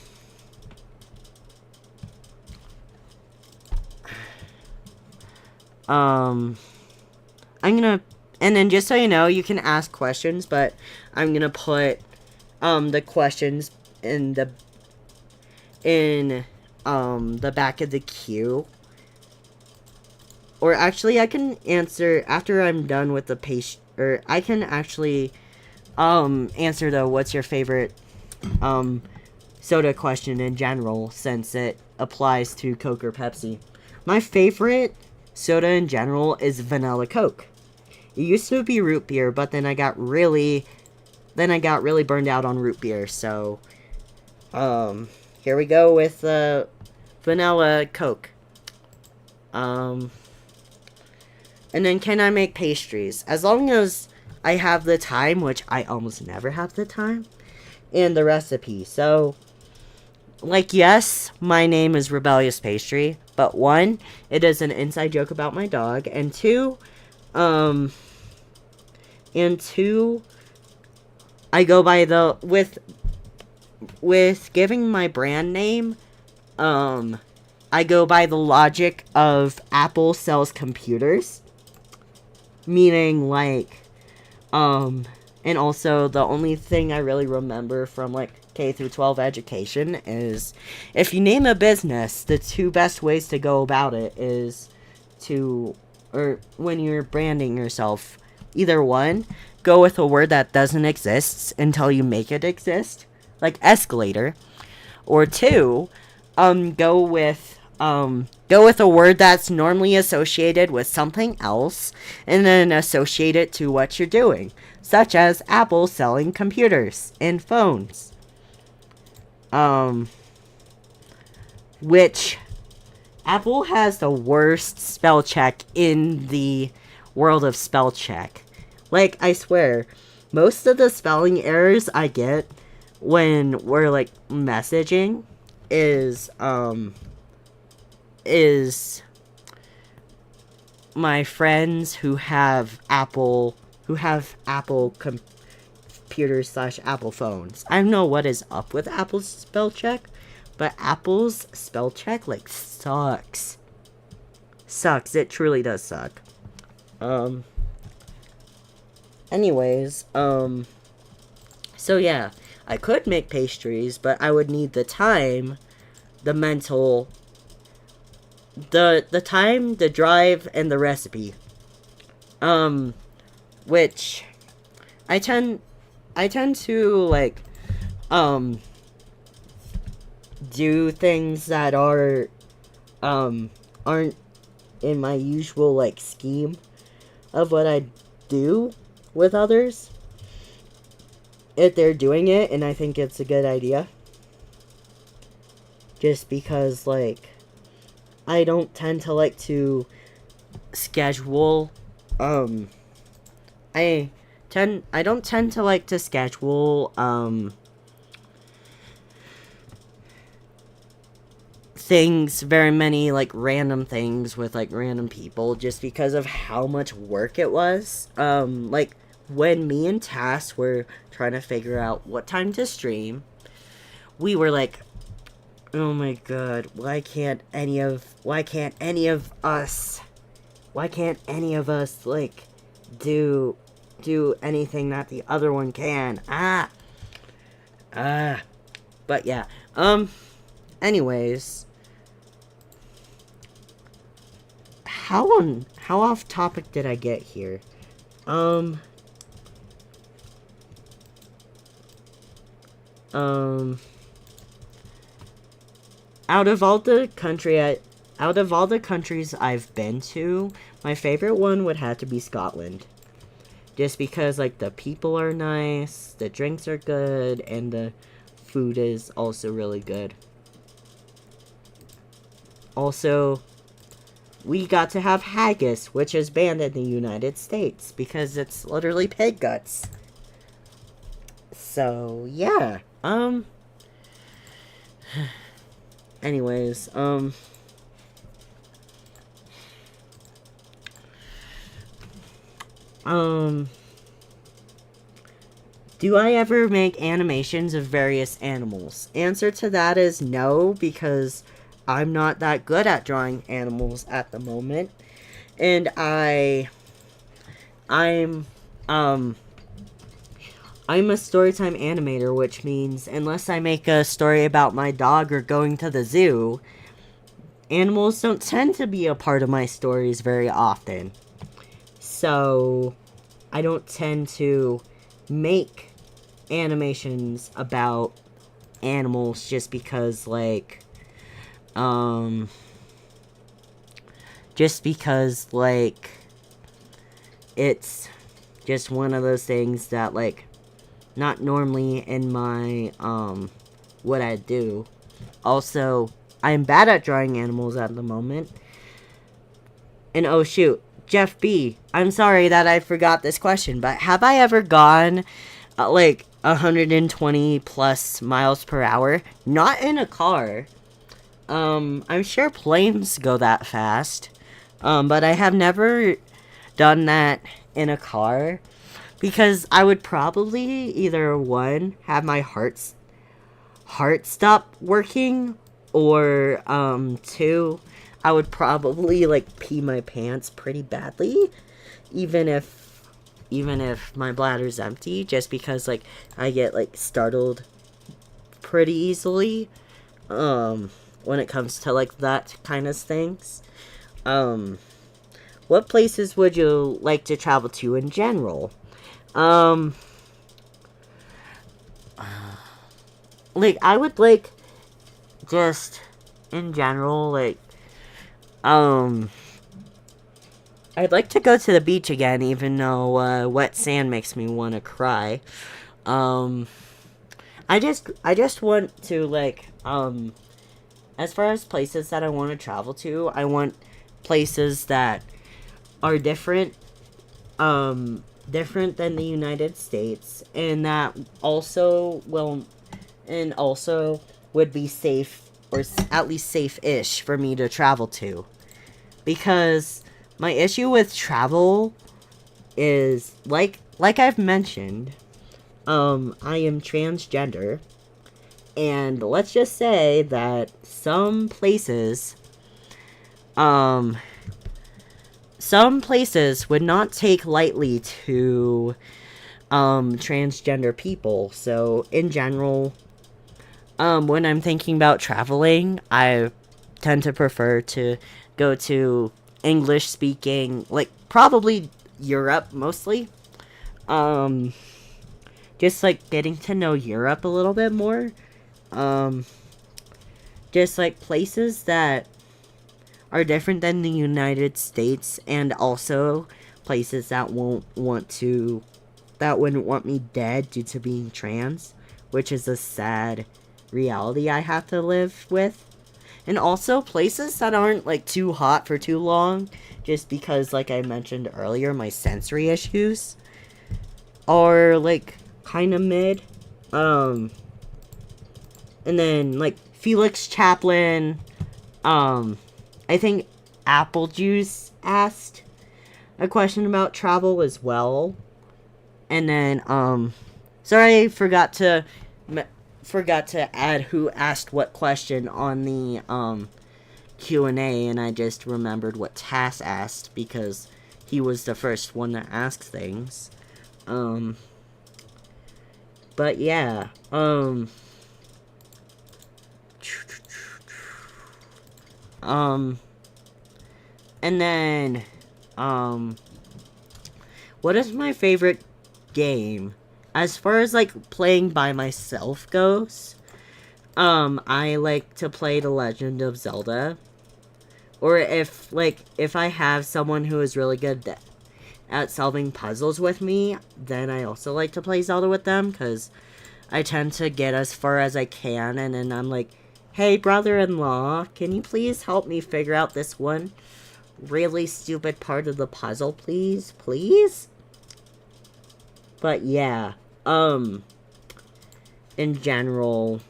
gonna, and then just so you know, you can ask questions, but I'm gonna put, the questions in the back of the queue. Or actually, I can answer after I'm done with the page, or I can actually, answer the what's your favorite, soda question in general, since it applies to Coke or Pepsi. My favorite soda in general is vanilla Coke. It used to be root beer, but then I got really burned out on root beer, so, here we go with, vanilla Coke. And then, can I make pastries? As long as I have the time, which I almost never have the time, and the recipe. So, like, yes, my name is Rebellious Pastry, but one, it is an inside joke about my dog, and two, I go by the, with giving my brand name, I go by the logic of Apple sells computers. Meaning, like, and also the only thing I really remember from, like, K through 12 education is, if you name a business, the two best ways to go about it is to, or when you're branding yourself, either one, go with a word that doesn't exist until you make it exist, like escalator, or two, go with a word that's normally associated with something else, and then associate it to what you're doing, such as Apple selling computers and phones. Which Apple has the worst spell check in the world of spell check. Like, I swear, most of the spelling errors I get when we're, like, messaging is my friends who have Apple computers / Apple phones. I don't know what is up with Apple's spell check, but Apple's spell check, like, sucks. It truly does suck. Anyways, so yeah, I could make pastries, but I would need the time, the mental, the time, the drive, and the recipe. Which I tend to, like, do things that aren't in my usual like scheme of what I do with others if they're doing it, and I think it's a good idea. Just because like I don't tend to like to schedule I don't tend to like to schedule things, very many like random things with like random people, just because of how much work it was. Like when me and Tass were trying to figure out what time to stream, we were like, oh my god, why can't any of us like do anything that the other one can? But yeah. Anyways, how off topic did I get here? Out of all the countries I've been to, my favorite one would have to be Scotland. Just because like the people are nice, the drinks are good, and the food is also really good. Also, we got to have haggis, which is banned in the United States because it's literally pig guts. So, yeah. Anyways, do I ever make animations of various animals? Answer to that is no, because I'm not that good at drawing animals at the moment. And I'm a storytime animator, which means unless I make a story about my dog or going to the zoo, animals don't tend to be a part of my stories very often. So, I don't tend to make animations about animals just because, like, it's just one of those things that, like, not normally in my, what I do. Also, I'm bad at drawing animals at the moment. And oh shoot, Jeff B, I'm sorry that I forgot this question, but have I ever gone, like, 120 plus miles per hour? Not in a car. I'm sure planes go that fast. But I have never done that in a car. Because I would probably either, one, have my heart stop working, or, two, I would probably, like, pee my pants pretty badly, even if my bladder's empty, just because, like, I get, like, startled pretty easily, when it comes to, like, that kind of things. What places would you like to travel to in general? Like, I would, like, just, in general, like, I'd like to go to the beach again, even though, wet sand makes me want to cry. I just want to, like, as far as places that I want to travel to, I want places that are different than the United States, and that also would be safe, or at least safe-ish for me to travel to. Because my issue with travel is, like I've mentioned, I am transgender, and let's just say that some places would not take lightly to transgender people. So in general, when I'm thinking about traveling, I tend to prefer to go to English speaking, like, probably Europe mostly. Just like getting to know Europe a little bit more. just like places that are different than the United States, and also places that wouldn't want me dead due to being trans, which is a sad reality I have to live with. And also places that aren't like too hot for too long, just because, like I mentioned earlier, my sensory issues are like kind of mid. And then like Felix Chaplin, I think Apple Juice asked a question about travel as well. And then sorry, I forgot to add who asked what question on the Q&A, and I just remembered what Tass asked because he was the first one to ask things. But yeah, and then, what is my favorite game? As far as, like, playing by myself goes, I like to play The Legend of Zelda. Or if I have someone who is really good at solving puzzles with me, then I also like to play Zelda with them, because I tend to get as far as I can, and then I'm like, hey, brother-in-law, can you please help me figure out this one really stupid part of the puzzle, please? Please? But yeah, in general,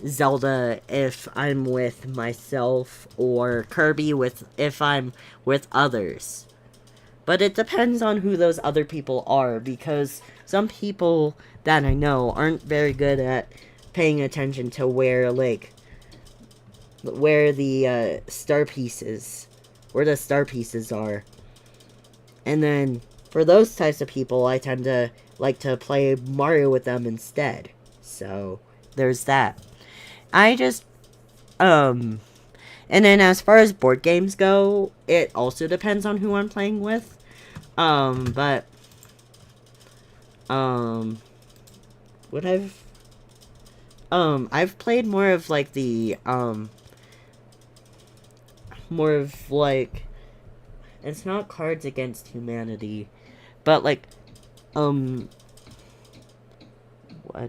Zelda if I'm with myself, or Kirby if I'm with others. But it depends on who those other people are, because some people that I know aren't very good at paying attention to where the star pieces are. And then for those types of people, I tend to like to play Mario with them instead. So there's that. I just and then as far as board games go, it also depends on who I'm playing with. But what I've played more of like the more of like, it's not Cards Against Humanity, but like what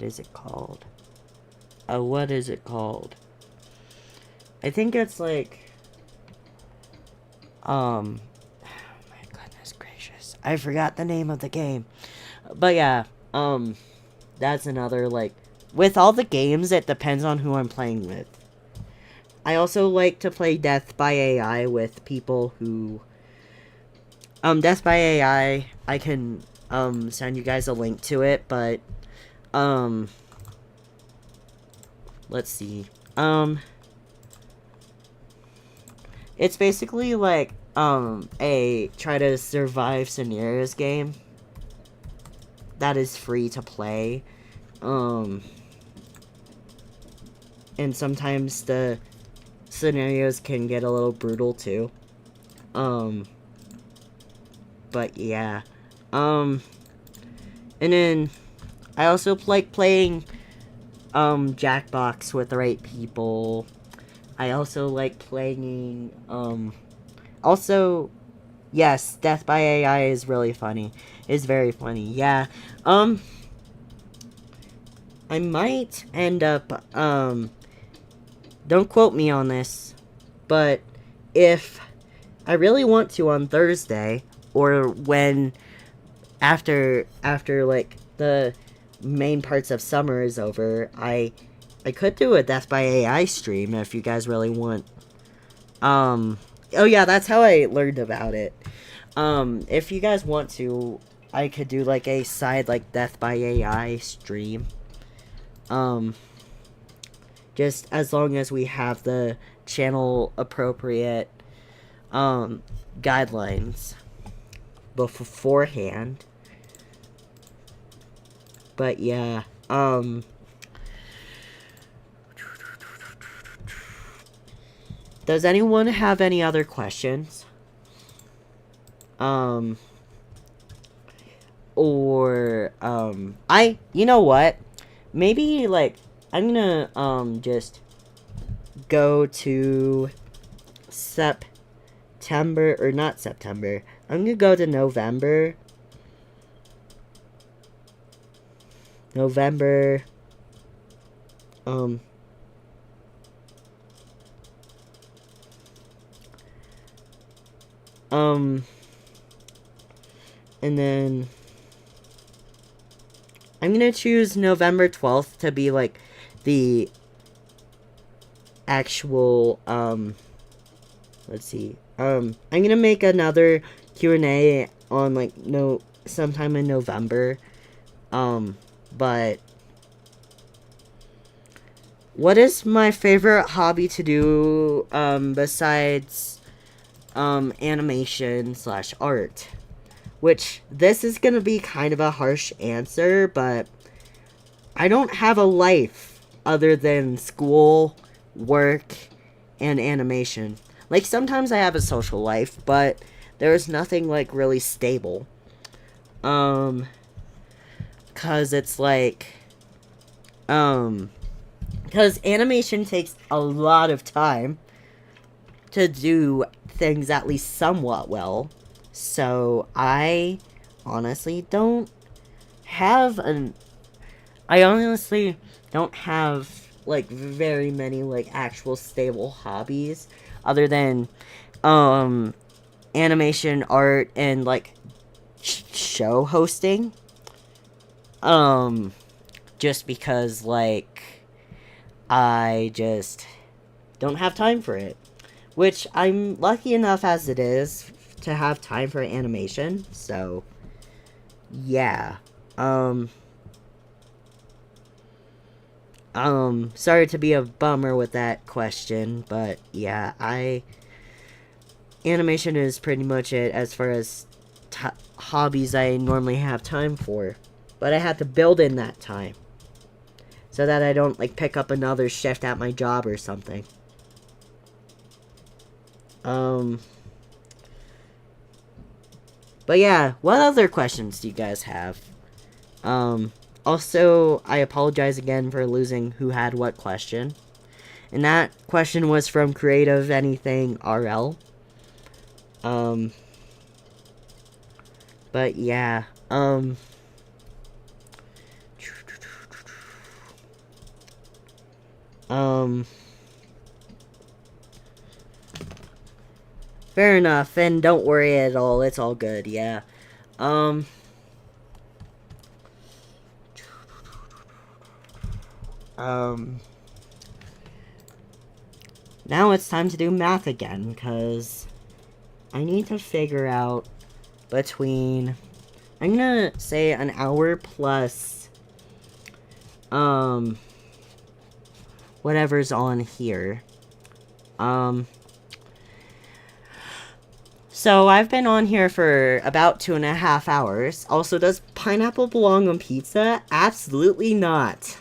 is it called? What is it called? I think it's like my goodness gracious, I forgot the name of the game. But yeah, that's another, like, with all the games, it depends on who I'm playing with. I also like to play Death by AI with people who, Death by AI, I can, send you guys a link to it, but, let's see, it's basically like, a try to survive scenarios game that is free to play, and sometimes the scenarios can get a little brutal too, but yeah, and then I also like playing, Jackbox with the right people. I also like playing, also, yes, Death by AI is really funny. It's very funny, yeah. I might end up, don't quote me on this, but if I really want to on Thursday, or when, after like, the main parts of summer is over, I could do a Death by AI stream if you guys really want. Oh yeah, that's how I learned about it. If you guys want to, I could do like a side like Death by AI stream. Just as long as we have the channel appropriate guidelines beforehand. But yeah, does anyone have any other questions? Or, you know what? Maybe, like, I'm gonna just go to September, or not September. I'm gonna go to November. Um and then I'm gonna choose November 12th to be like the actual let's see. I'm gonna make another Q&A on like sometime in November. But what is my favorite hobby to do besides animation / art? Which this is gonna be kind of a harsh answer, but I don't have a life other than school, work, and animation. Like, sometimes I have a social life, but there's nothing like really stable. Cause it's like, cause animation takes a lot of time to do things at least somewhat well. So I honestly don't have like very many like actual stable hobbies other than animation, art, and like show hosting. Just because like I just don't have time for it. Which I'm lucky enough as it is to have time for animation, so yeah. Sorry to be a bummer with that question, but yeah, animation is pretty much it as far as hobbies I normally have time for. But I have to build in that time so that I don't like pick up another shift at my job or something. But yeah, what other questions do you guys have? Also, I apologize again for losing who had what question. And that question was from Creative Anything RL. But yeah, fair enough, and don't worry at all, it's all good, yeah. Now it's time to do math again, because I need to figure out between, I'm gonna say an hour plus, whatever's on here. So I've been on here for about 2.5 hours. Also, does pineapple belong on pizza? Absolutely not.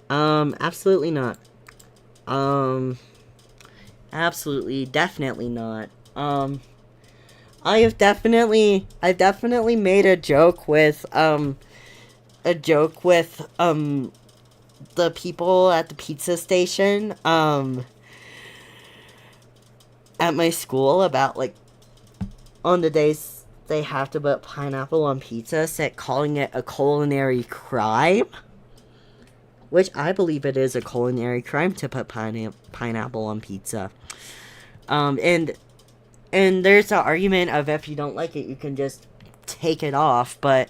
Absolutely not. Absolutely, definitely not. I've definitely made a joke with, the people at the pizza station, at my school about, like, on the days they have to put pineapple on pizza, calling it a culinary crime. Which I believe it is a culinary crime to put pineapple on pizza. And there's an argument of if you don't like it, you can just take it off, but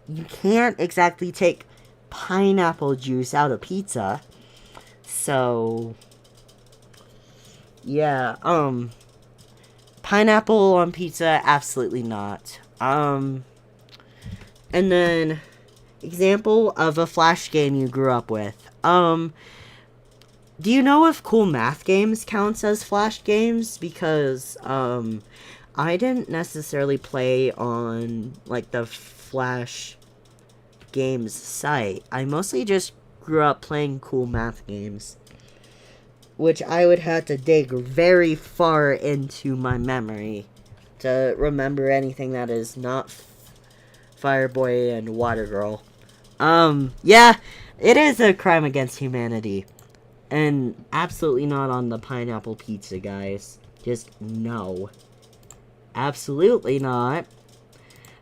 you can't exactly take pineapple juice out of pizza. So, yeah, pineapple on pizza, absolutely not. And then, example of a Flash game you grew up with. Do you know if Cool Math Games counts as Flash games? Because, I didn't necessarily play on, like, the Flash Games site. I mostly just grew up playing Cool Math Games, which I would have to dig very far into my memory to remember anything that is not Fireboy and Water Girl. Yeah, it is a crime against humanity. And absolutely not on the pineapple pizza, guys. Just no. Absolutely not.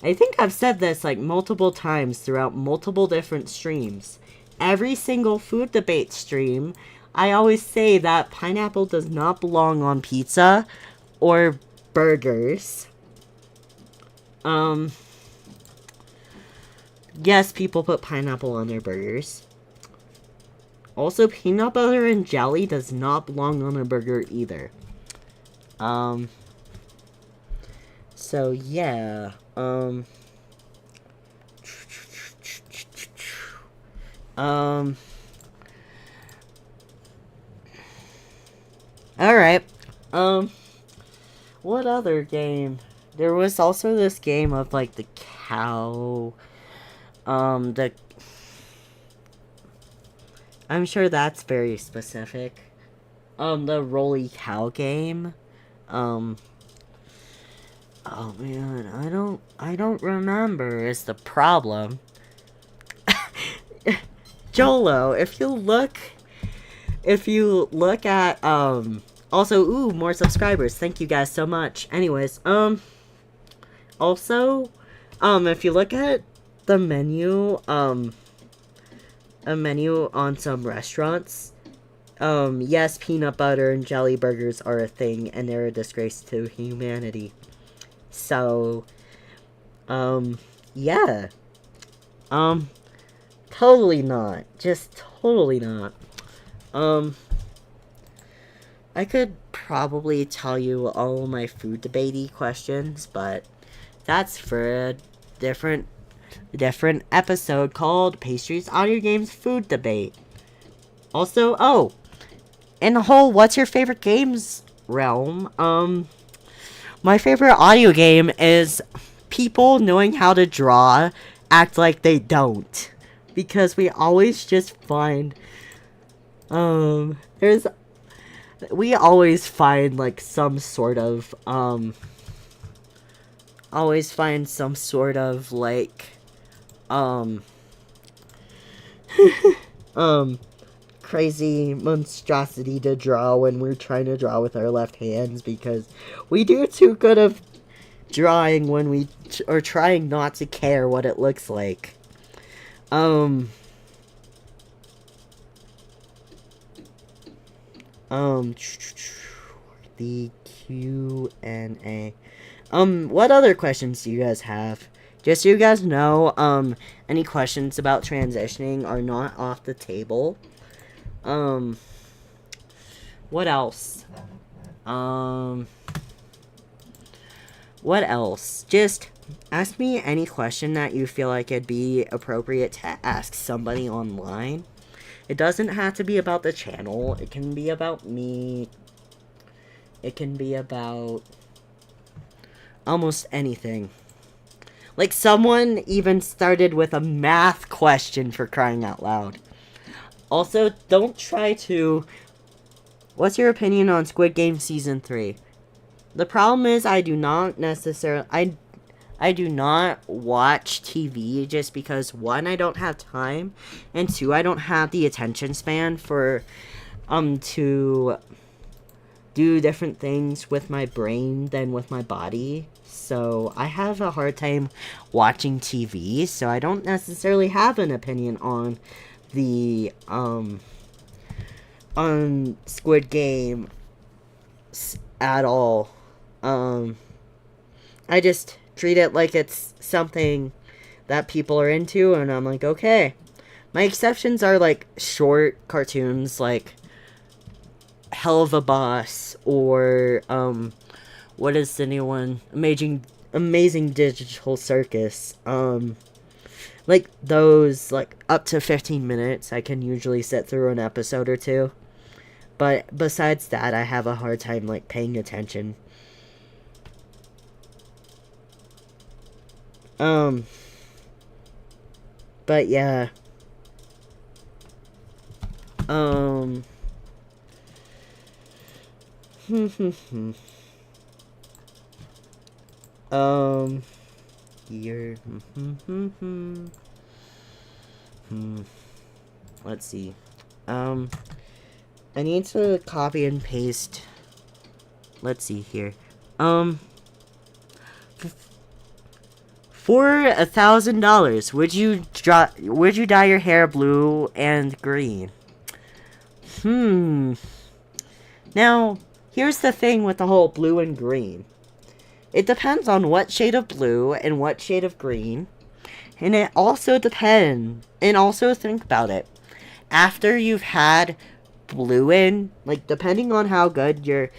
I think I've said this like multiple times throughout multiple different streams. Every single food debate stream, I always say that pineapple does not belong on pizza or burgers. Yes, people put pineapple on their burgers. Also, peanut butter and jelly does not belong on a burger either. So yeah, alright, what other game? There was also this game of, like, the cow, I'm sure that's very specific. The Rolly Cow game, oh man, I don't remember is the problem. Jolo, if you look at, also, ooh, more subscribers, thank you guys so much. Anyways, also, if you look at the menu, a menu on some restaurants, yes, peanut butter and jelly burgers are a thing, and they're a disgrace to humanity. So, yeah. Totally not. Just totally not. I could probably tell you all my food debatey questions, but that's for a different episode called Pastries Audio Games Food Debate. Also, oh, in the whole what's your favorite games realm, my favorite audio game is people knowing how to draw act like they don't. Because we always just find, we always find, like, some sort of, like, crazy monstrosity to draw when we're trying to draw with our left hands, because we do too good of drawing when we are trying not to care what it looks like. The Q&A. What other questions do you guys have? Just so you guys know, any questions about transitioning are not off the table. What else? What else? Just ask me any question that you feel like it'd be appropriate to ask somebody online. It doesn't have to be about the channel. It can be about me. It can be about almost anything. Like, someone even started with a math question, for crying out loud. Also, don't try to... What's your opinion on Squid Game Season 3? The problem is I do not necessarily... I do not watch TV just because, one, I don't have time, and two, I don't have the attention span for, to do different things with my brain than with my body. So I have a hard time watching TV, so I don't necessarily have an opinion on the, on Squid Game at all. I just treat it like it's something that people are into, and I'm like, okay. My exceptions are, like, short cartoons, like Hell of a Boss, or, what is the new one? Amazing Digital Circus. Like, those, like, up to 15 minutes, I can usually sit through an episode or two. But besides that, I have a hard time, like, paying attention. But yeah. Here. Let's see. I need to copy and paste. Let's see here. For $1,000, would you dye your hair blue and green? Now, here's the thing with the whole blue and green. It depends on what shade of blue and what shade of green. And it also depends. And also think about it. After you've had blue in, like, depending on how good your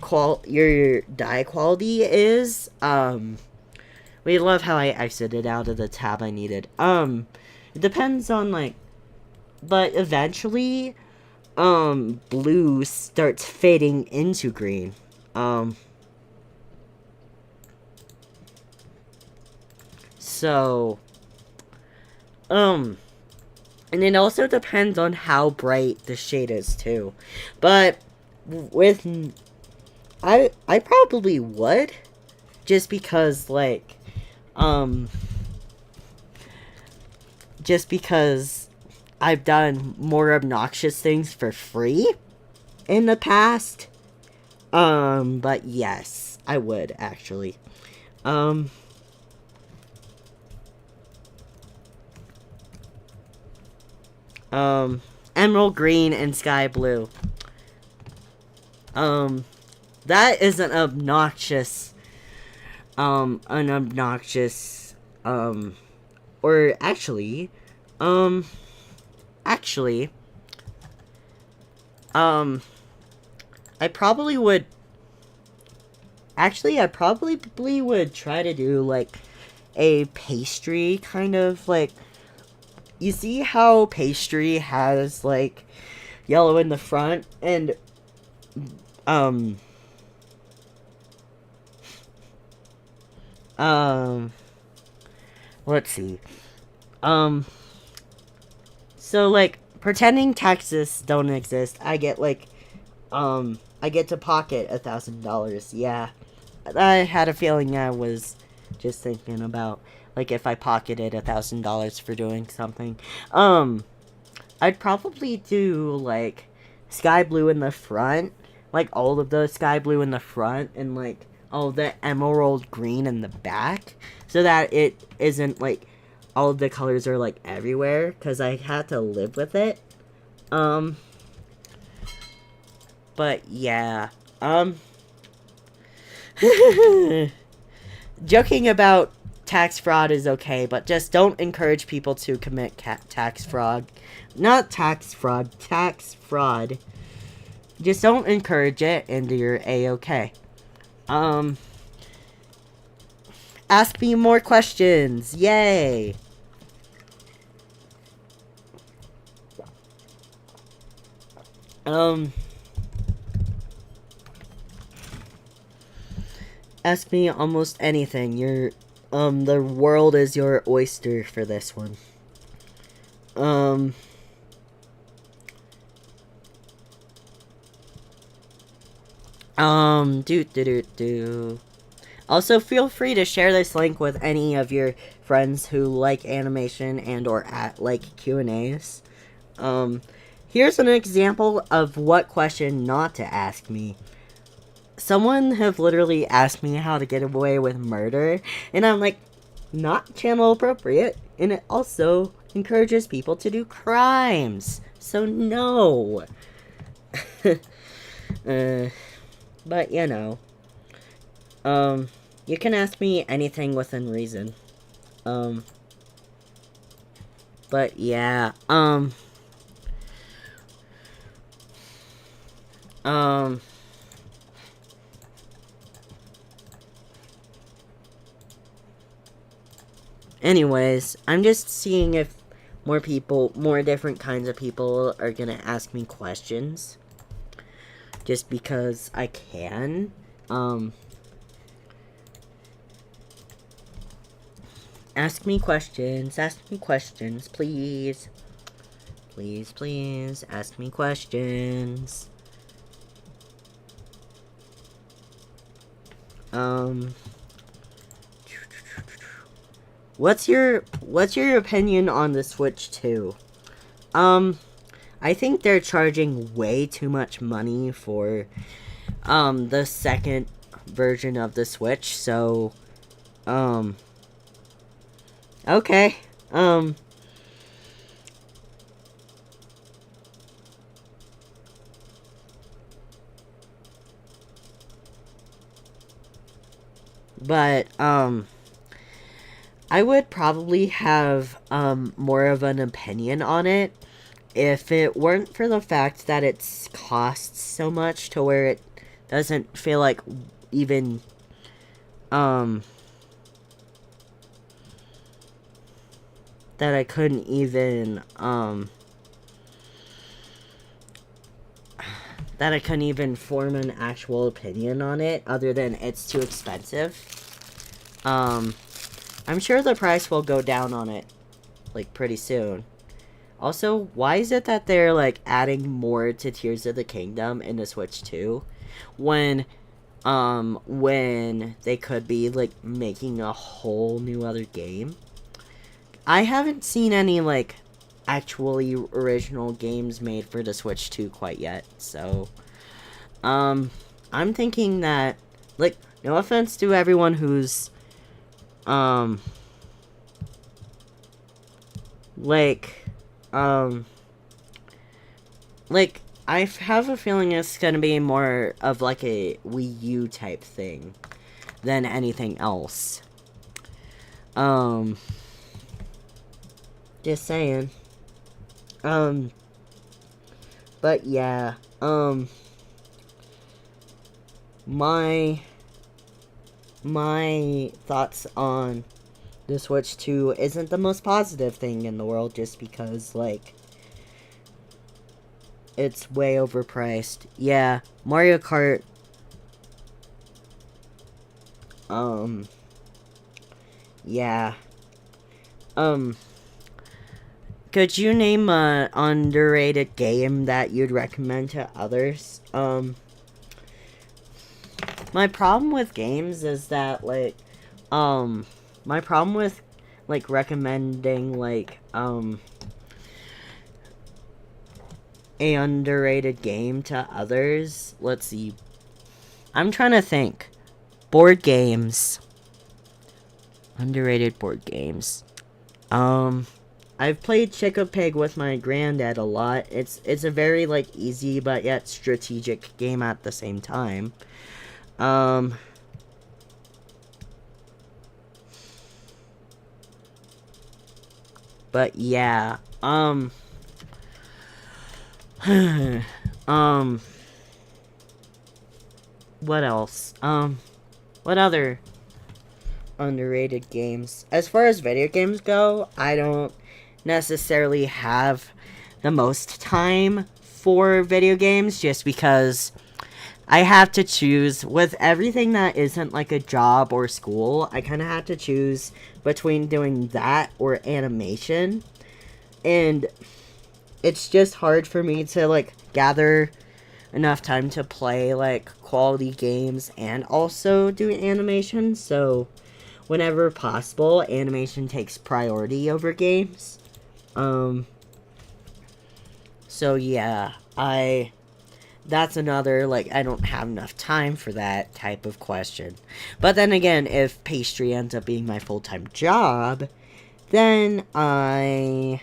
dye quality is, we love how I exited out of the tab I needed. It depends on, like, but eventually, blue starts fading into green. So, and it also depends on how bright the shade is, too. But, I probably would, just because, like, just because I've done more obnoxious things for free in the past. But yes, I would, actually. Emerald green and sky blue. That is an obnoxious, or actually, I probably would try to do, like, a pastry kind of, like, you see how pastry has, like, yellow in the front and, let's see. So, like, pretending taxes don't exist, I get, like, I get to pocket $1,000. Yeah. I had a feeling I was just thinking about, like, if I pocketed $1,000 for doing something. I'd probably do, like, sky blue in the front, like, all of the sky blue in the front, and, like, all the emerald green in the back, so that it isn't, like, all of the colors are, like, everywhere, because I had to live with it. But, yeah. Joking about tax fraud is okay, but just don't encourage people to commit tax fraud. Not tax fraud, tax fraud. Just don't encourage it, and you're A-okay. Ask me more questions. Yay! Ask me almost anything. The world is your oyster for this one. Also, feel free to share this link with any of your friends who like animation and or like Q&As. Here's an example of what question not to ask me. Someone have literally asked me how to get away with murder, and I'm like, not channel appropriate, and it also encourages people to do crimes, so no. But, you know, you can ask me anything within reason. But yeah, anyways, I'm just seeing if more different kinds of people are gonna ask me questions. Just because I can. Ask me questions, please. Please, ask me questions. what's your opinion on the Switch 2? I think they're charging way too much money for the second version of the Switch, so okay. But I would probably have more of an opinion on it if it weren't for the fact that it costs so much to where it doesn't feel like even that I couldn't even form an actual opinion on it other than it's too expensive. I'm sure the price will go down on it like pretty soon. Also, why is it that they're like adding more to Tears of the Kingdom in the Switch 2 when they could be like making a whole new other game? I haven't seen any like actually original games made for the Switch 2 quite yet, so I'm thinking that, like, no offense to everyone who's I have a feeling it's gonna be more of like a Wii U type thing than anything else. Just saying. But yeah, my thoughts on the Switch 2 isn't the most positive thing in the world, just because, like, it's way overpriced. Yeah, Mario Kart, yeah. Could you name an underrated game that you'd recommend to others? My problem with games is that, like, my problem with, like, recommending, like, a underrated game to others, let's see. I'm trying to think. Board games. Underrated board games. I've played Chick Pig with my granddad a lot. It's a very, like, easy but yet strategic game at the same time. But yeah, what else? What other underrated games? As far as video games go, I don't necessarily have the most time for video games just because I have to choose with everything that isn't like a job or school. I kind of have to choose between doing that or animation, and it's just hard for me to like gather enough time to play like quality games and also do animation. So whenever possible, animation takes priority over games. So yeah, that's another, like, I don't have enough time for that type of question. But then again, if pastry ends up being my full-time job, then I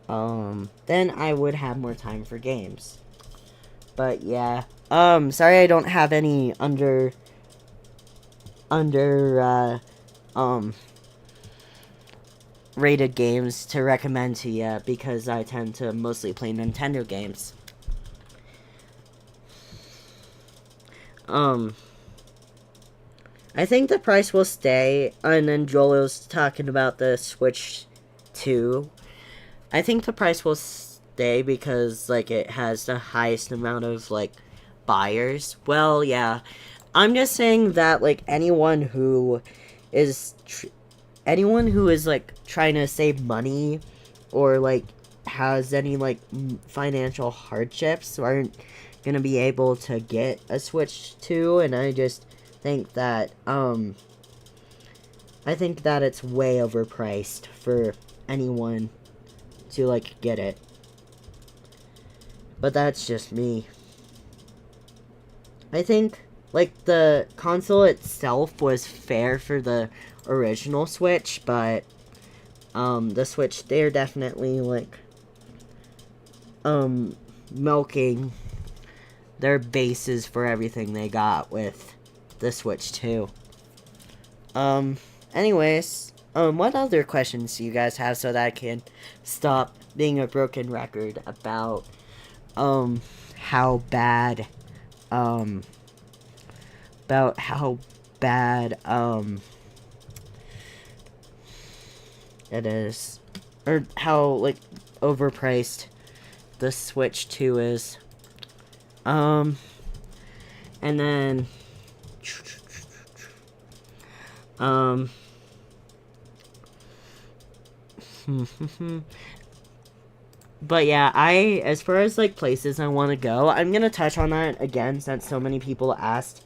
would have more time for games. But yeah, sorry I don't have any rated games to recommend to you because I tend to mostly play Nintendo games. I think the price will stay, and then Joel was talking about the Switch 2. I think the price will stay because, like, it has the highest amount of, like, buyers. Well, yeah. I'm just saying that, like, anyone who is, like, trying to save money or, like, has any, like, financial hardships aren't gonna be able to get a Switch 2, and I just think that I think that it's way overpriced for anyone to, like, get it. But that's just me. I think, like, the console itself was fair for the original Switch, but, the Switch, they're definitely, like, milking their bases for everything they got with the Switch 2. Anyways, what other questions do you guys have so that I can stop being a broken record about, how bad, it is, or how, like, overpriced the Switch 2 is. And then, but yeah, as far as, like, places I want to go, I'm gonna touch on that again since so many people asked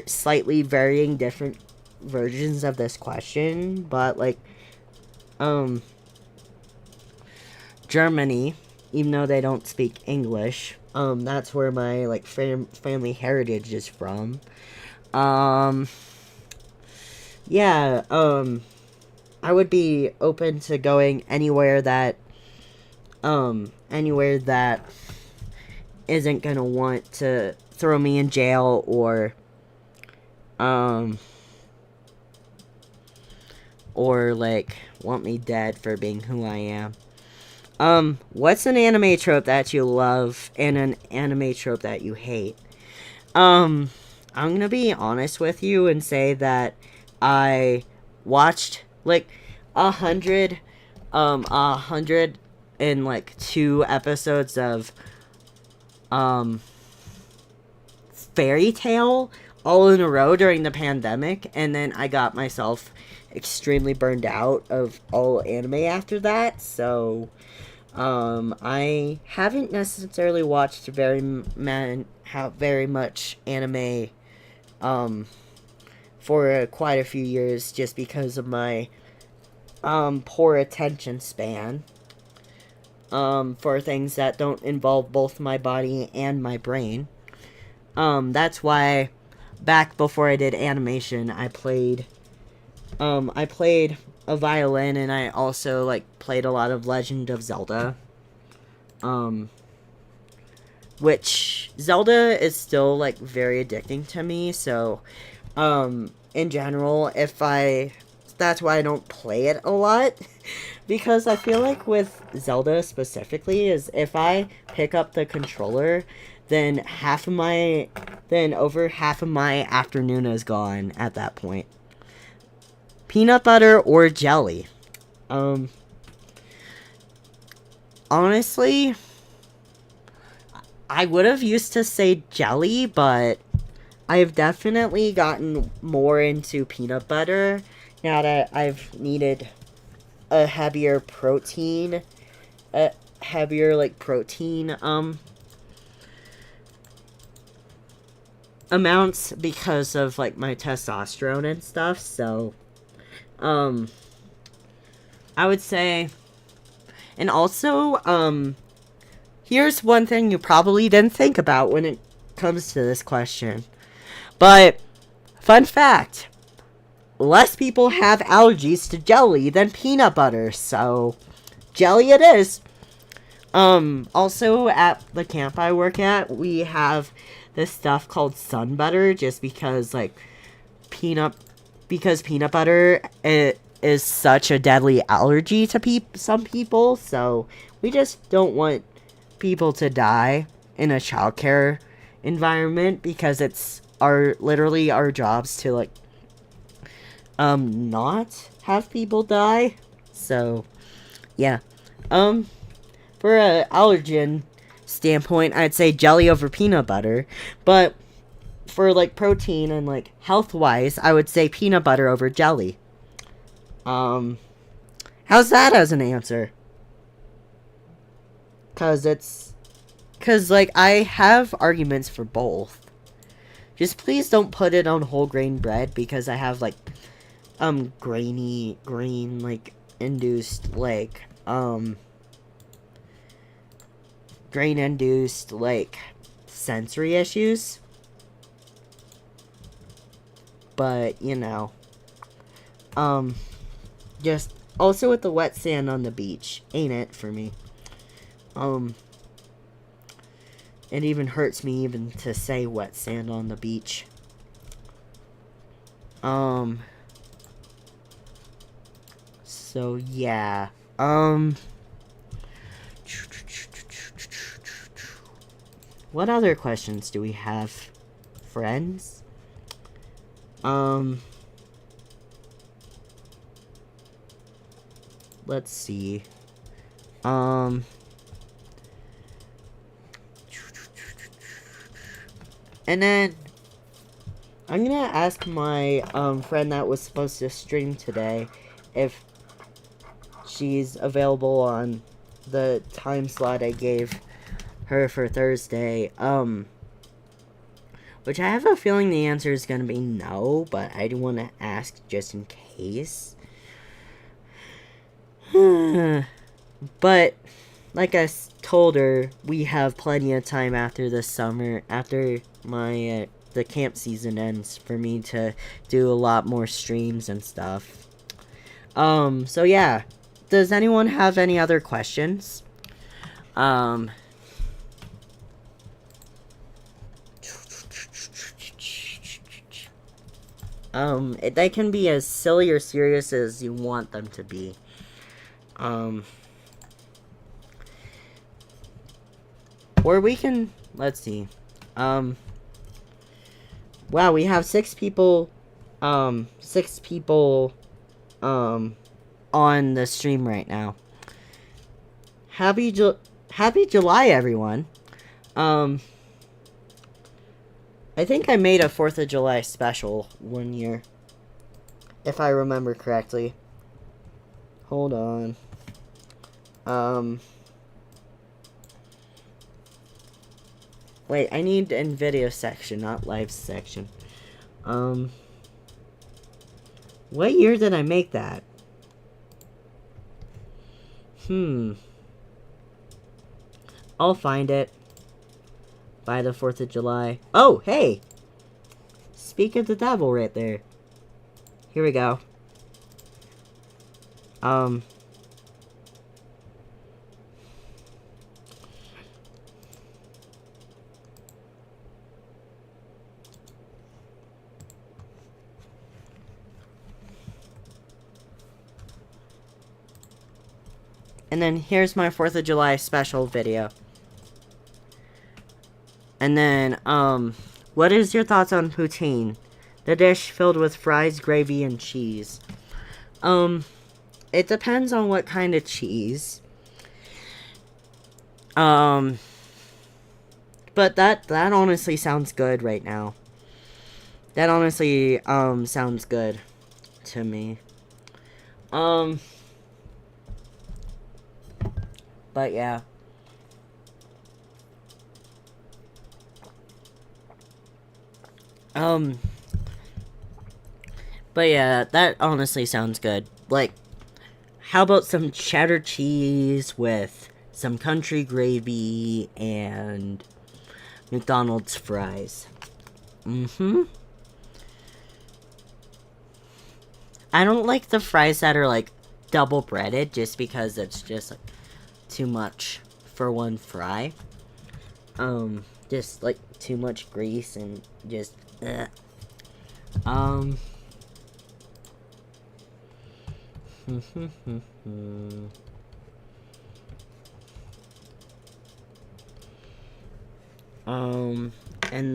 slightly varying different versions of this question, but, like, Germany, even though they don't speak English, that's where my, like, family heritage is from. Yeah, I would be open to going anywhere that isn't gonna want to throw me in jail or like want me dead for being who I am. What's an anime trope that you love and an anime trope that you hate? I'm gonna be honest with you and say that I watched like 102 episodes of Fairy Tail all in a row during the pandemic, and then I got myself extremely burned out of all anime after that, so I haven't necessarily watched very much anime for quite a few years just because of my poor attention span for things that don't involve both my body and my brain. That's why back before I did animation, I played a violin, and I also, like, played a lot of Legend of Zelda. Which Zelda is still, like, very addicting to me, so, in general, that's why I don't play it a lot, because I feel like with Zelda specifically, is if I pick up the controller, then over half of my afternoon is gone at that point. Peanut butter or jelly? Honestly, I would have used to say jelly, but I've definitely gotten more into peanut butter now that I've needed a heavier protein, amounts because of, like, my testosterone and stuff, so I would say, and also, here's one thing you probably didn't think about when it comes to this question, but, fun fact, less people have allergies to jelly than peanut butter, so, jelly it is. Also, at the camp I work at, we have this stuff called sun butter, just because, like, peanut butter, it is such a deadly allergy to some people, so we just don't want people to die in a childcare environment, because it's literally our jobs to, like, not have people die. So, yeah. For an allergen standpoint, I'd say jelly over peanut butter, but for, like, protein and, like, health-wise, I would say peanut butter over jelly. How's that as an answer? Cause, like, I have arguments for both. Just please don't put it on whole grain bread, because I have, like, grainy, green, like, induced, like, grain-induced, like, sensory issues. But, you know, just, also with the wet sand on the beach, ain't it for me. It even hurts me even to say wet sand on the beach. So, yeah. What other questions do we have, friends? Let's see. And then I'm gonna ask my friend that was supposed to stream today if she's available on the time slot I gave her for Thursday. Which I have a feeling the answer is gonna be no, but I do want to ask just in case. But like I told her, we have plenty of time after the summer, after my the camp season ends, for me to do a lot more streams and stuff. So yeah. Does anyone have any other questions? They can be as silly or serious as you want them to be. Or we can, let's see. Wow, we have 6 people, on the stream right now. Happy July, everyone. I think I made a 4th of July special one year, if I remember correctly. Hold on. Wait, I need in video section, not live section. What year did I make that? I'll find it by the 4th of July. Oh, hey! Speak of the devil right there. Here we go. And then here's my 4th of July special video. And then, what is your thoughts on poutine? The dish filled with fries, gravy, and cheese. It depends on what kind of cheese. But that honestly sounds good right now. That honestly, sounds good to me. But yeah. But yeah, that honestly sounds good. Like, how about some cheddar cheese with some country gravy and McDonald's fries? I don't like the fries that are, like, double breaded, just because it's just, like, too much for one fry. Just, like, too much grease and just, and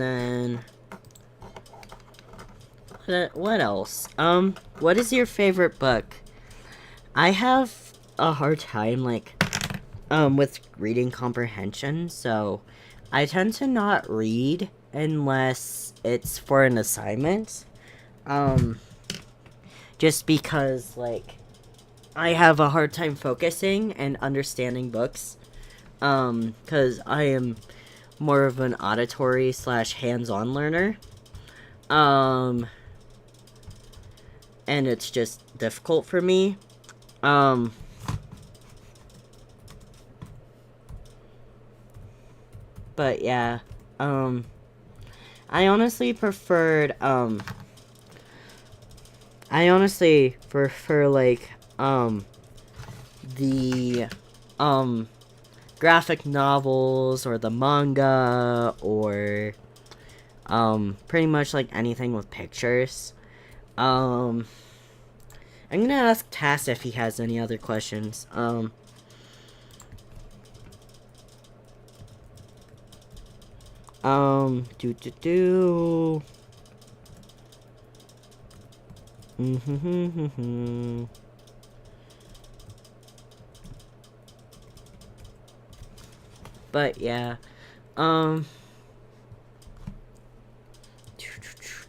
then, what else? What is your favorite book? I have a hard time, like, with reading comprehension, so I tend to not read unless it's for an assignment. Just because, like, I have a hard time focusing and understanding books. Because I am more of an auditory / hands-on learner. and it's just difficult for me. But yeah, I honestly prefer like the graphic novels or the manga or pretty much like anything with pictures. I'm gonna ask Tass if he has any other questions. But yeah,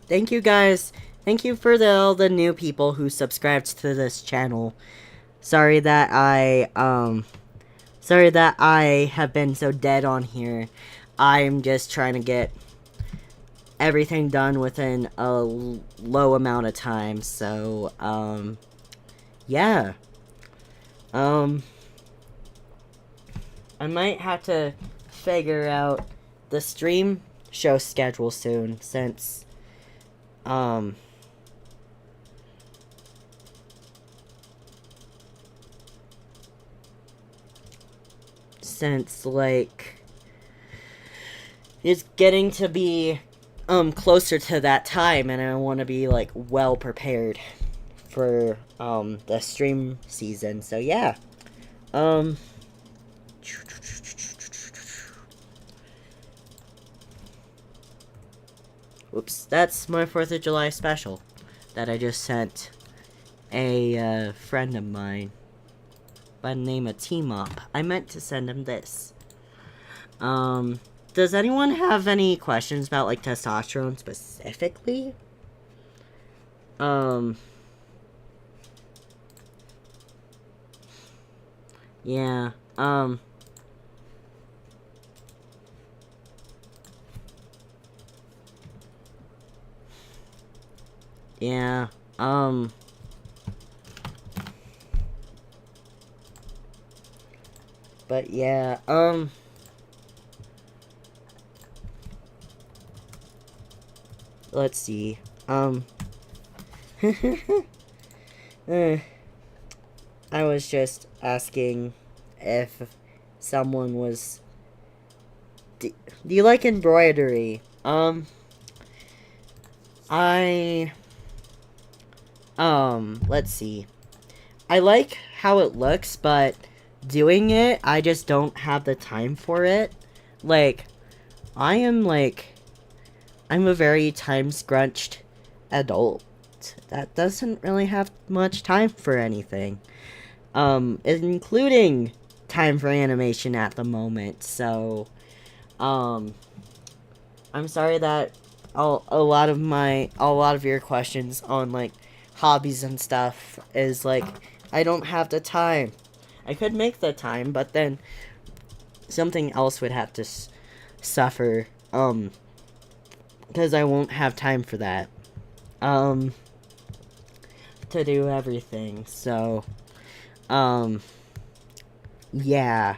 thank you guys. Thank you for all the new people who subscribed to this channel. Sorry that I have been so dead on here. I'm just trying to get everything done within a low amount of time. So, yeah. I might have to figure out the stream show schedule soon, since, like, it's getting to be, closer to that time, and I want to be, like, well prepared for, the stream season, so yeah. Oops, that's my 4th of July special that I just sent a friend of mine by the name of T-Mop. I meant to send him this. Does anyone have any questions about, like, testosterone specifically? Yeah, yeah, but yeah, let's see, I was just asking if someone was, do you like embroidery? Let's see. I like how it looks, but doing it, I just don't have the time for it. Like, I'm a very time-scrunched adult that doesn't really have much time for anything. Including time for animation at the moment, so, I'm sorry that a lot of your questions on, like, hobbies and stuff is, like, I don't have the time. I could make the time, but then something else would have to suffer, because I won't have time for that, to do everything, so, yeah,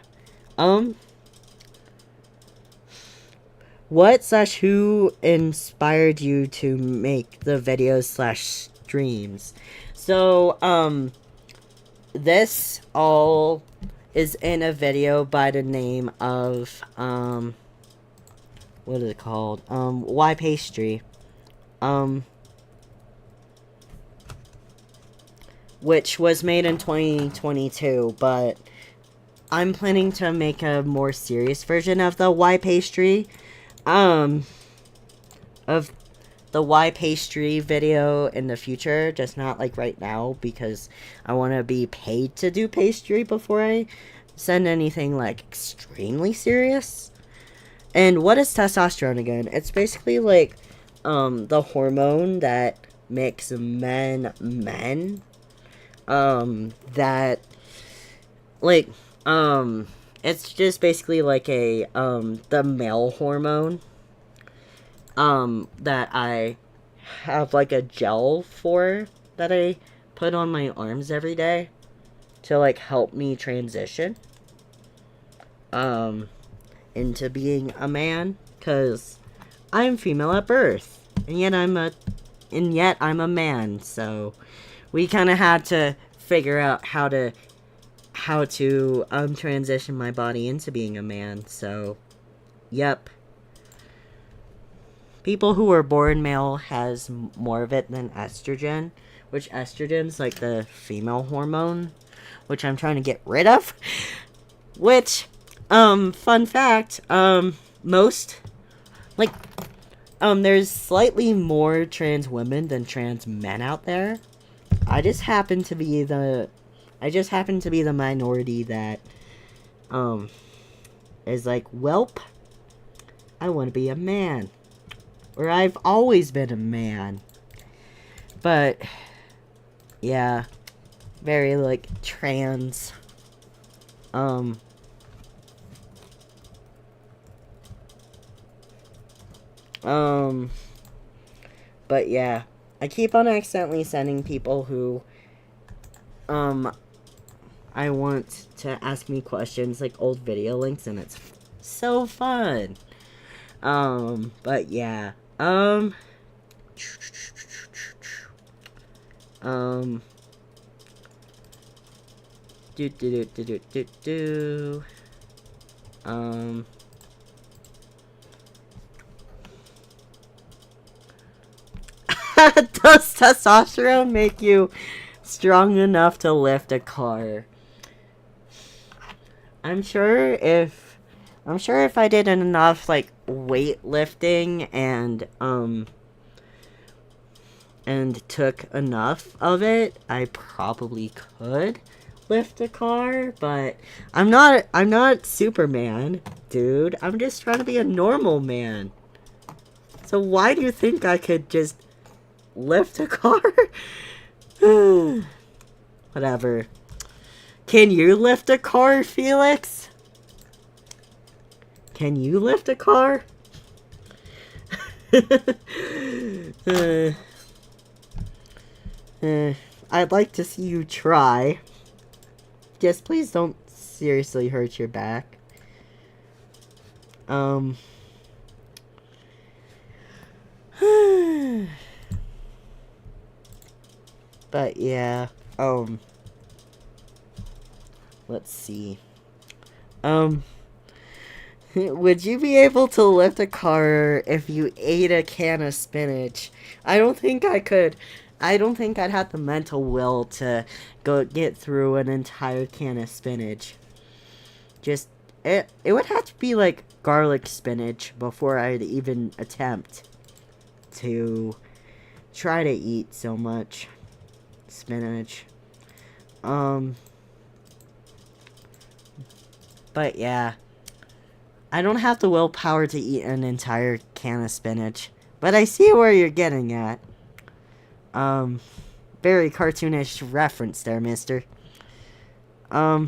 who inspired you to make the videos / streams? So, this all is in a video by the name of, what is it called? Why Pastry. Which was made in 2022, but I'm planning to make a more serious version of the Why Pastry, of the Why Pastry video in the future, just not like right now, because I want to be paid to do pastry before I send anything like extremely serious. And what is testosterone again? It's basically like the hormone that makes men that like it's just basically like a the male hormone that I have like a gel for, that I put on my arms every day to like help me transition into being a man, because I'm female at birth, and yet I'm a man. So we kind of had to figure out how to transition my body into being a man. So yep, people who are born male has more of it than estrogen, which estrogen's like the female hormone, which I'm trying to get rid of. Which, fun fact, most, like, there's slightly more trans women than trans men out there. I just happen to be the minority that, is like, welp, I want to be a man. Or I've always been a man. But, yeah, very, like, trans, but yeah, I keep on accidentally sending people who, I want to ask me questions, like, old video links, and it's so fun. But yeah, does testosterone make you strong enough to lift a car? I'm sure if I did enough like weightlifting and took enough of it, I probably could lift a car, but I'm not Superman, dude. I'm just trying to be a normal man. So why do you think I could just lift a car? Whatever. Can you lift a car, Felix? Can you lift a car? I'd like to see you try. Just please don't seriously hurt your back. But yeah, let's see. Would you be able to lift a car if you ate a can of spinach? I don't think I could. I don't think I'd have the mental will to go get through an entire can of spinach. Just, it would have to be like garlic spinach before I'd even attempt to try to eat so much spinach. But yeah, I don't have the willpower to eat an entire can of spinach, but I see where you're getting at. Very cartoonish reference there, mister. I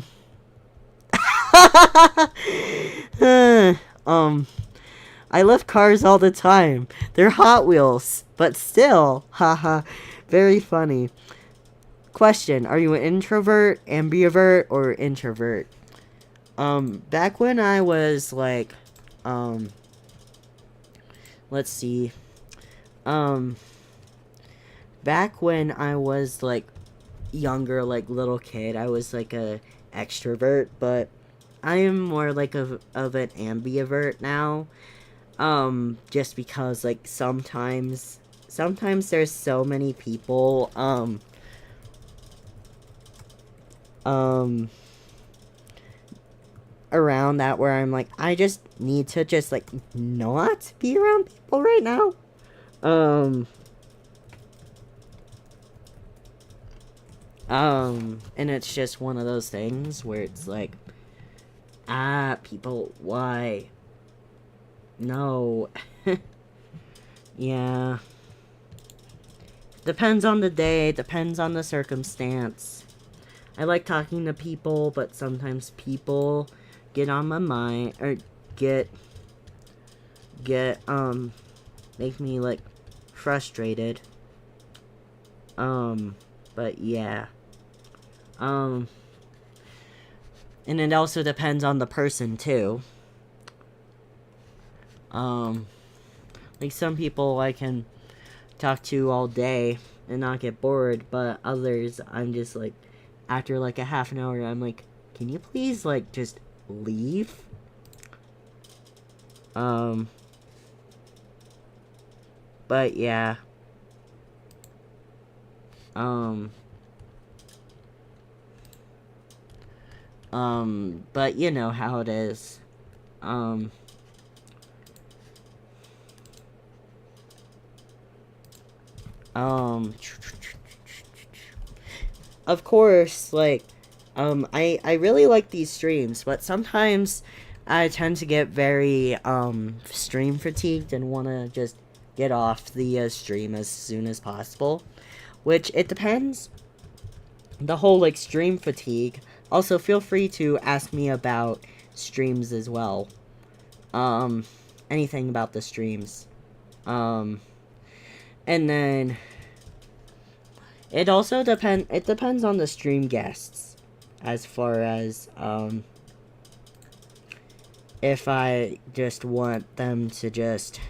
lift cars all the time. They're Hot Wheels, but still, haha, very funny. Question, are you an introvert, ambivert, or introvert? Back when I was, like, let's see, back when I was, like, younger, like, little kid, I was, like, a extrovert, but I am more, like, of an ambivert now, just because, like, sometimes there's so many people, around that where I'm like, I just need to just like not be around people right now. And it's just one of those things where it's like, people, why? No. Yeah. Depends on the day, depends on the circumstance. I like talking to people, but sometimes people get on my mind, or make me, like, frustrated. But yeah. And it also depends on the person too. Like some people I can talk to all day and not get bored, but others I'm just like, after like a half an hour, I'm like, can you please like just leave? But yeah. But you know how it is. Of course, like, I really like these streams, but sometimes I tend to get very, stream fatigued and want to just get off the, stream as soon as possible. Which, it depends. The whole, like, stream fatigue. Also, feel free to ask me about streams as well. Anything about the streams. And then it also depends on the stream guests as far as if I just want them to just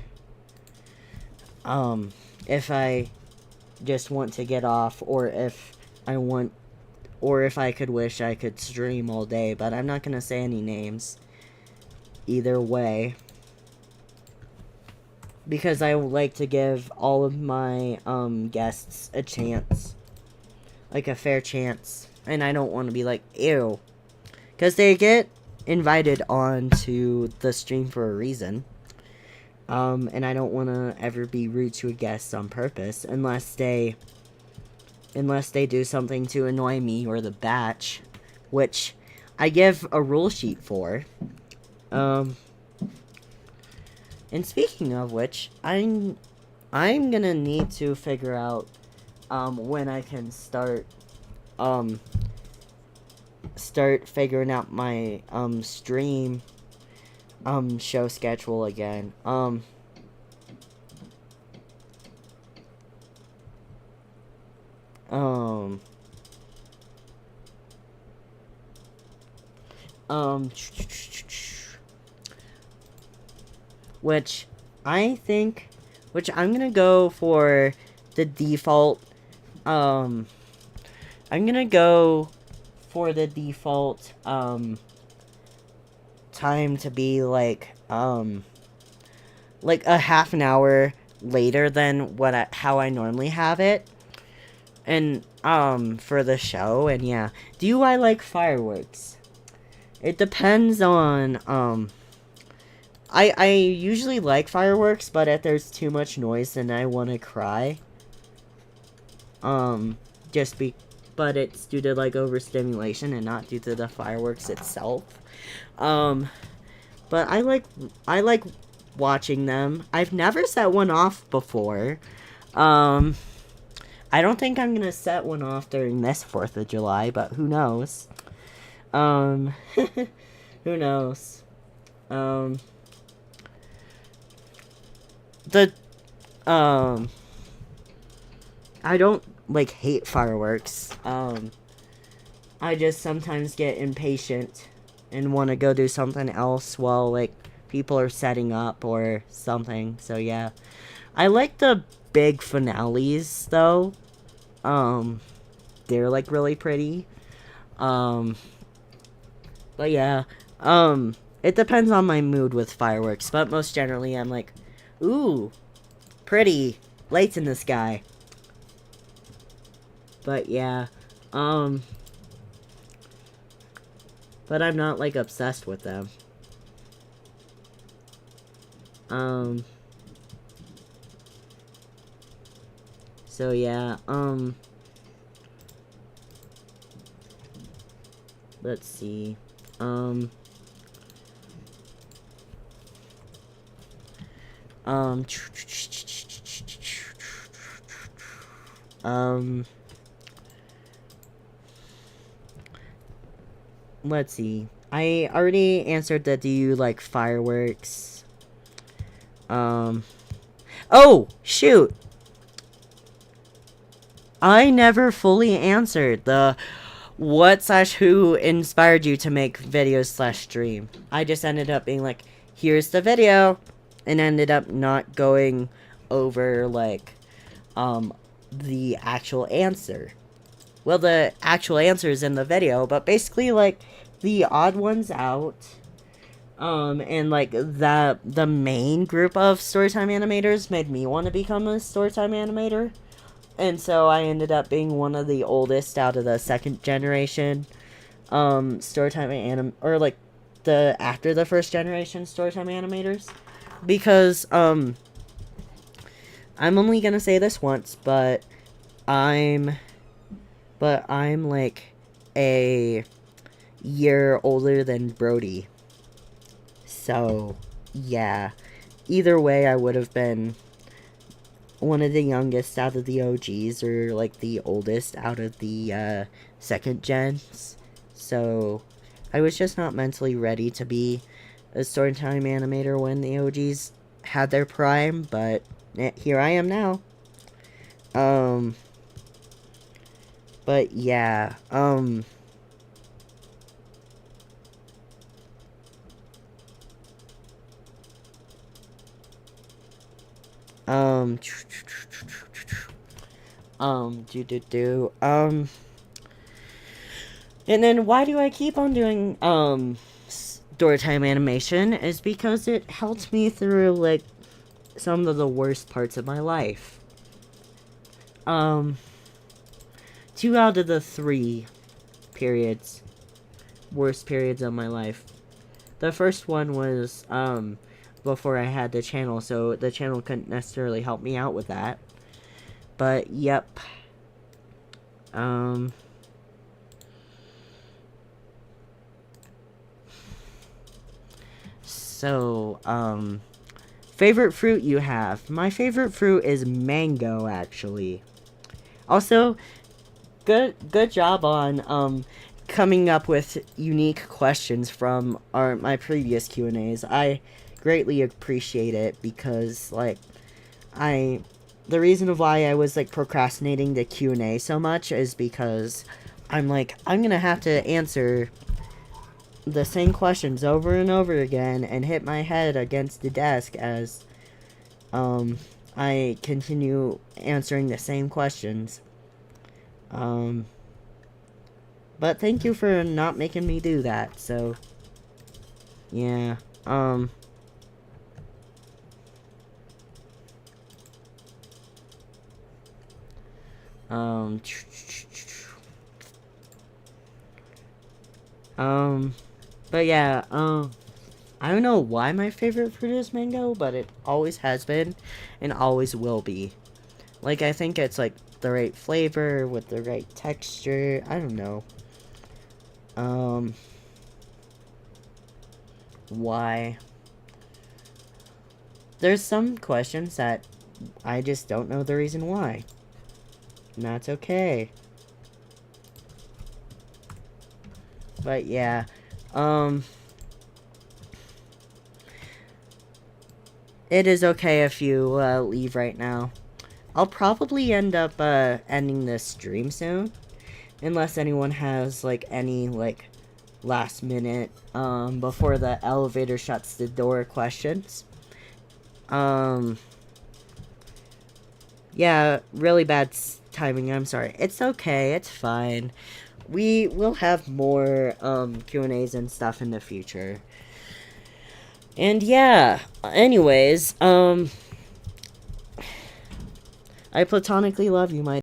if I just want to get off, or if I could wish I could stream all day, but I'm not gonna say any names either way, because I would like to give all of my guests a chance, like a fair chance, and I don't want to be like, ew, because they get invited on to the stream for a reason, and I don't want to ever be rude to a guest on purpose, unless they do something to annoy me or the batch, which I give a rule sheet for. And speaking of which, I'm gonna need to figure out when I can start figuring out my stream show schedule again. Which I'm gonna go for the default, I'm gonna go for the default, time to be like a half an hour later than how I normally have it. And, for the show, and yeah. Do I like fireworks? It depends on, I usually like fireworks, but if there's too much noise, then I want to cry. But it's due to, like, overstimulation and not due to the fireworks itself. But I like watching them. I've never set one off before. I don't think I'm gonna set one off during this 4th of July, but who knows? Who knows? I don't, like, hate fireworks. I just sometimes get impatient and want to go do something else while, like, people are setting up or something, so yeah. I like the big finales, though. They're, like, really pretty. But yeah. It depends on my mood with fireworks, but most generally I'm like, ooh, pretty, lights in the sky. But yeah, but I'm not, like, obsessed with them. So yeah, let's see, let's see. I already answered that. Do you like fireworks? Oh, shoot. I never fully answered the what slash who inspired you to make videos slash stream. I just ended up being like, here's the video, and ended up not going over like the actual answer. Well, the actual answer is in the video, but basically like the odd ones out, and like the main group of Storytime animators made me want to become a Storytime animator. And so I ended up being one of the oldest out of the second generation Storytime or like the after the first generation Storytime animators, because I'm only gonna say this once, but I'm like a year older than Brody. So yeah, either way I would have been one of the youngest out of the OGs, or like the oldest out of the second gens. So I was just not mentally ready to be a Storytime animator when the OGs had their prime, but here I am now. But yeah, and then why do I keep on doing, Storytime animation is because it helped me through, like, some of the worst parts of my life. 2 out of the 3 worst periods of my life. The first one was, before I had the channel, so the channel couldn't necessarily help me out with that. But, yep. So, favorite fruit you have? My favorite fruit is mango, actually. Also, good job on, coming up with unique questions from my previous Q&As. I greatly appreciate it, because, like, the reason of why I was, like, procrastinating the Q&A so much is because I'm like, I'm gonna have to answer the same questions over and over again and hit my head against the desk as I continue answering the same questions. But thank you for not making me do that, so yeah. But yeah, I don't know why my favorite fruit is mango, but it always has been and always will be. Like, I think it's like the right flavor with the right texture. I don't know. Why? There's some questions that I just don't know the reason why. And that's okay. But yeah, it is okay if you leave right now. I'll probably end up ending this stream soon, unless anyone has like any like last minute before the elevator shuts the door questions. Yeah, really bad timing. I'm sorry. It's okay. It's fine. We will have more Q&As and stuff in the future. And yeah, anyways, I platonically love you, my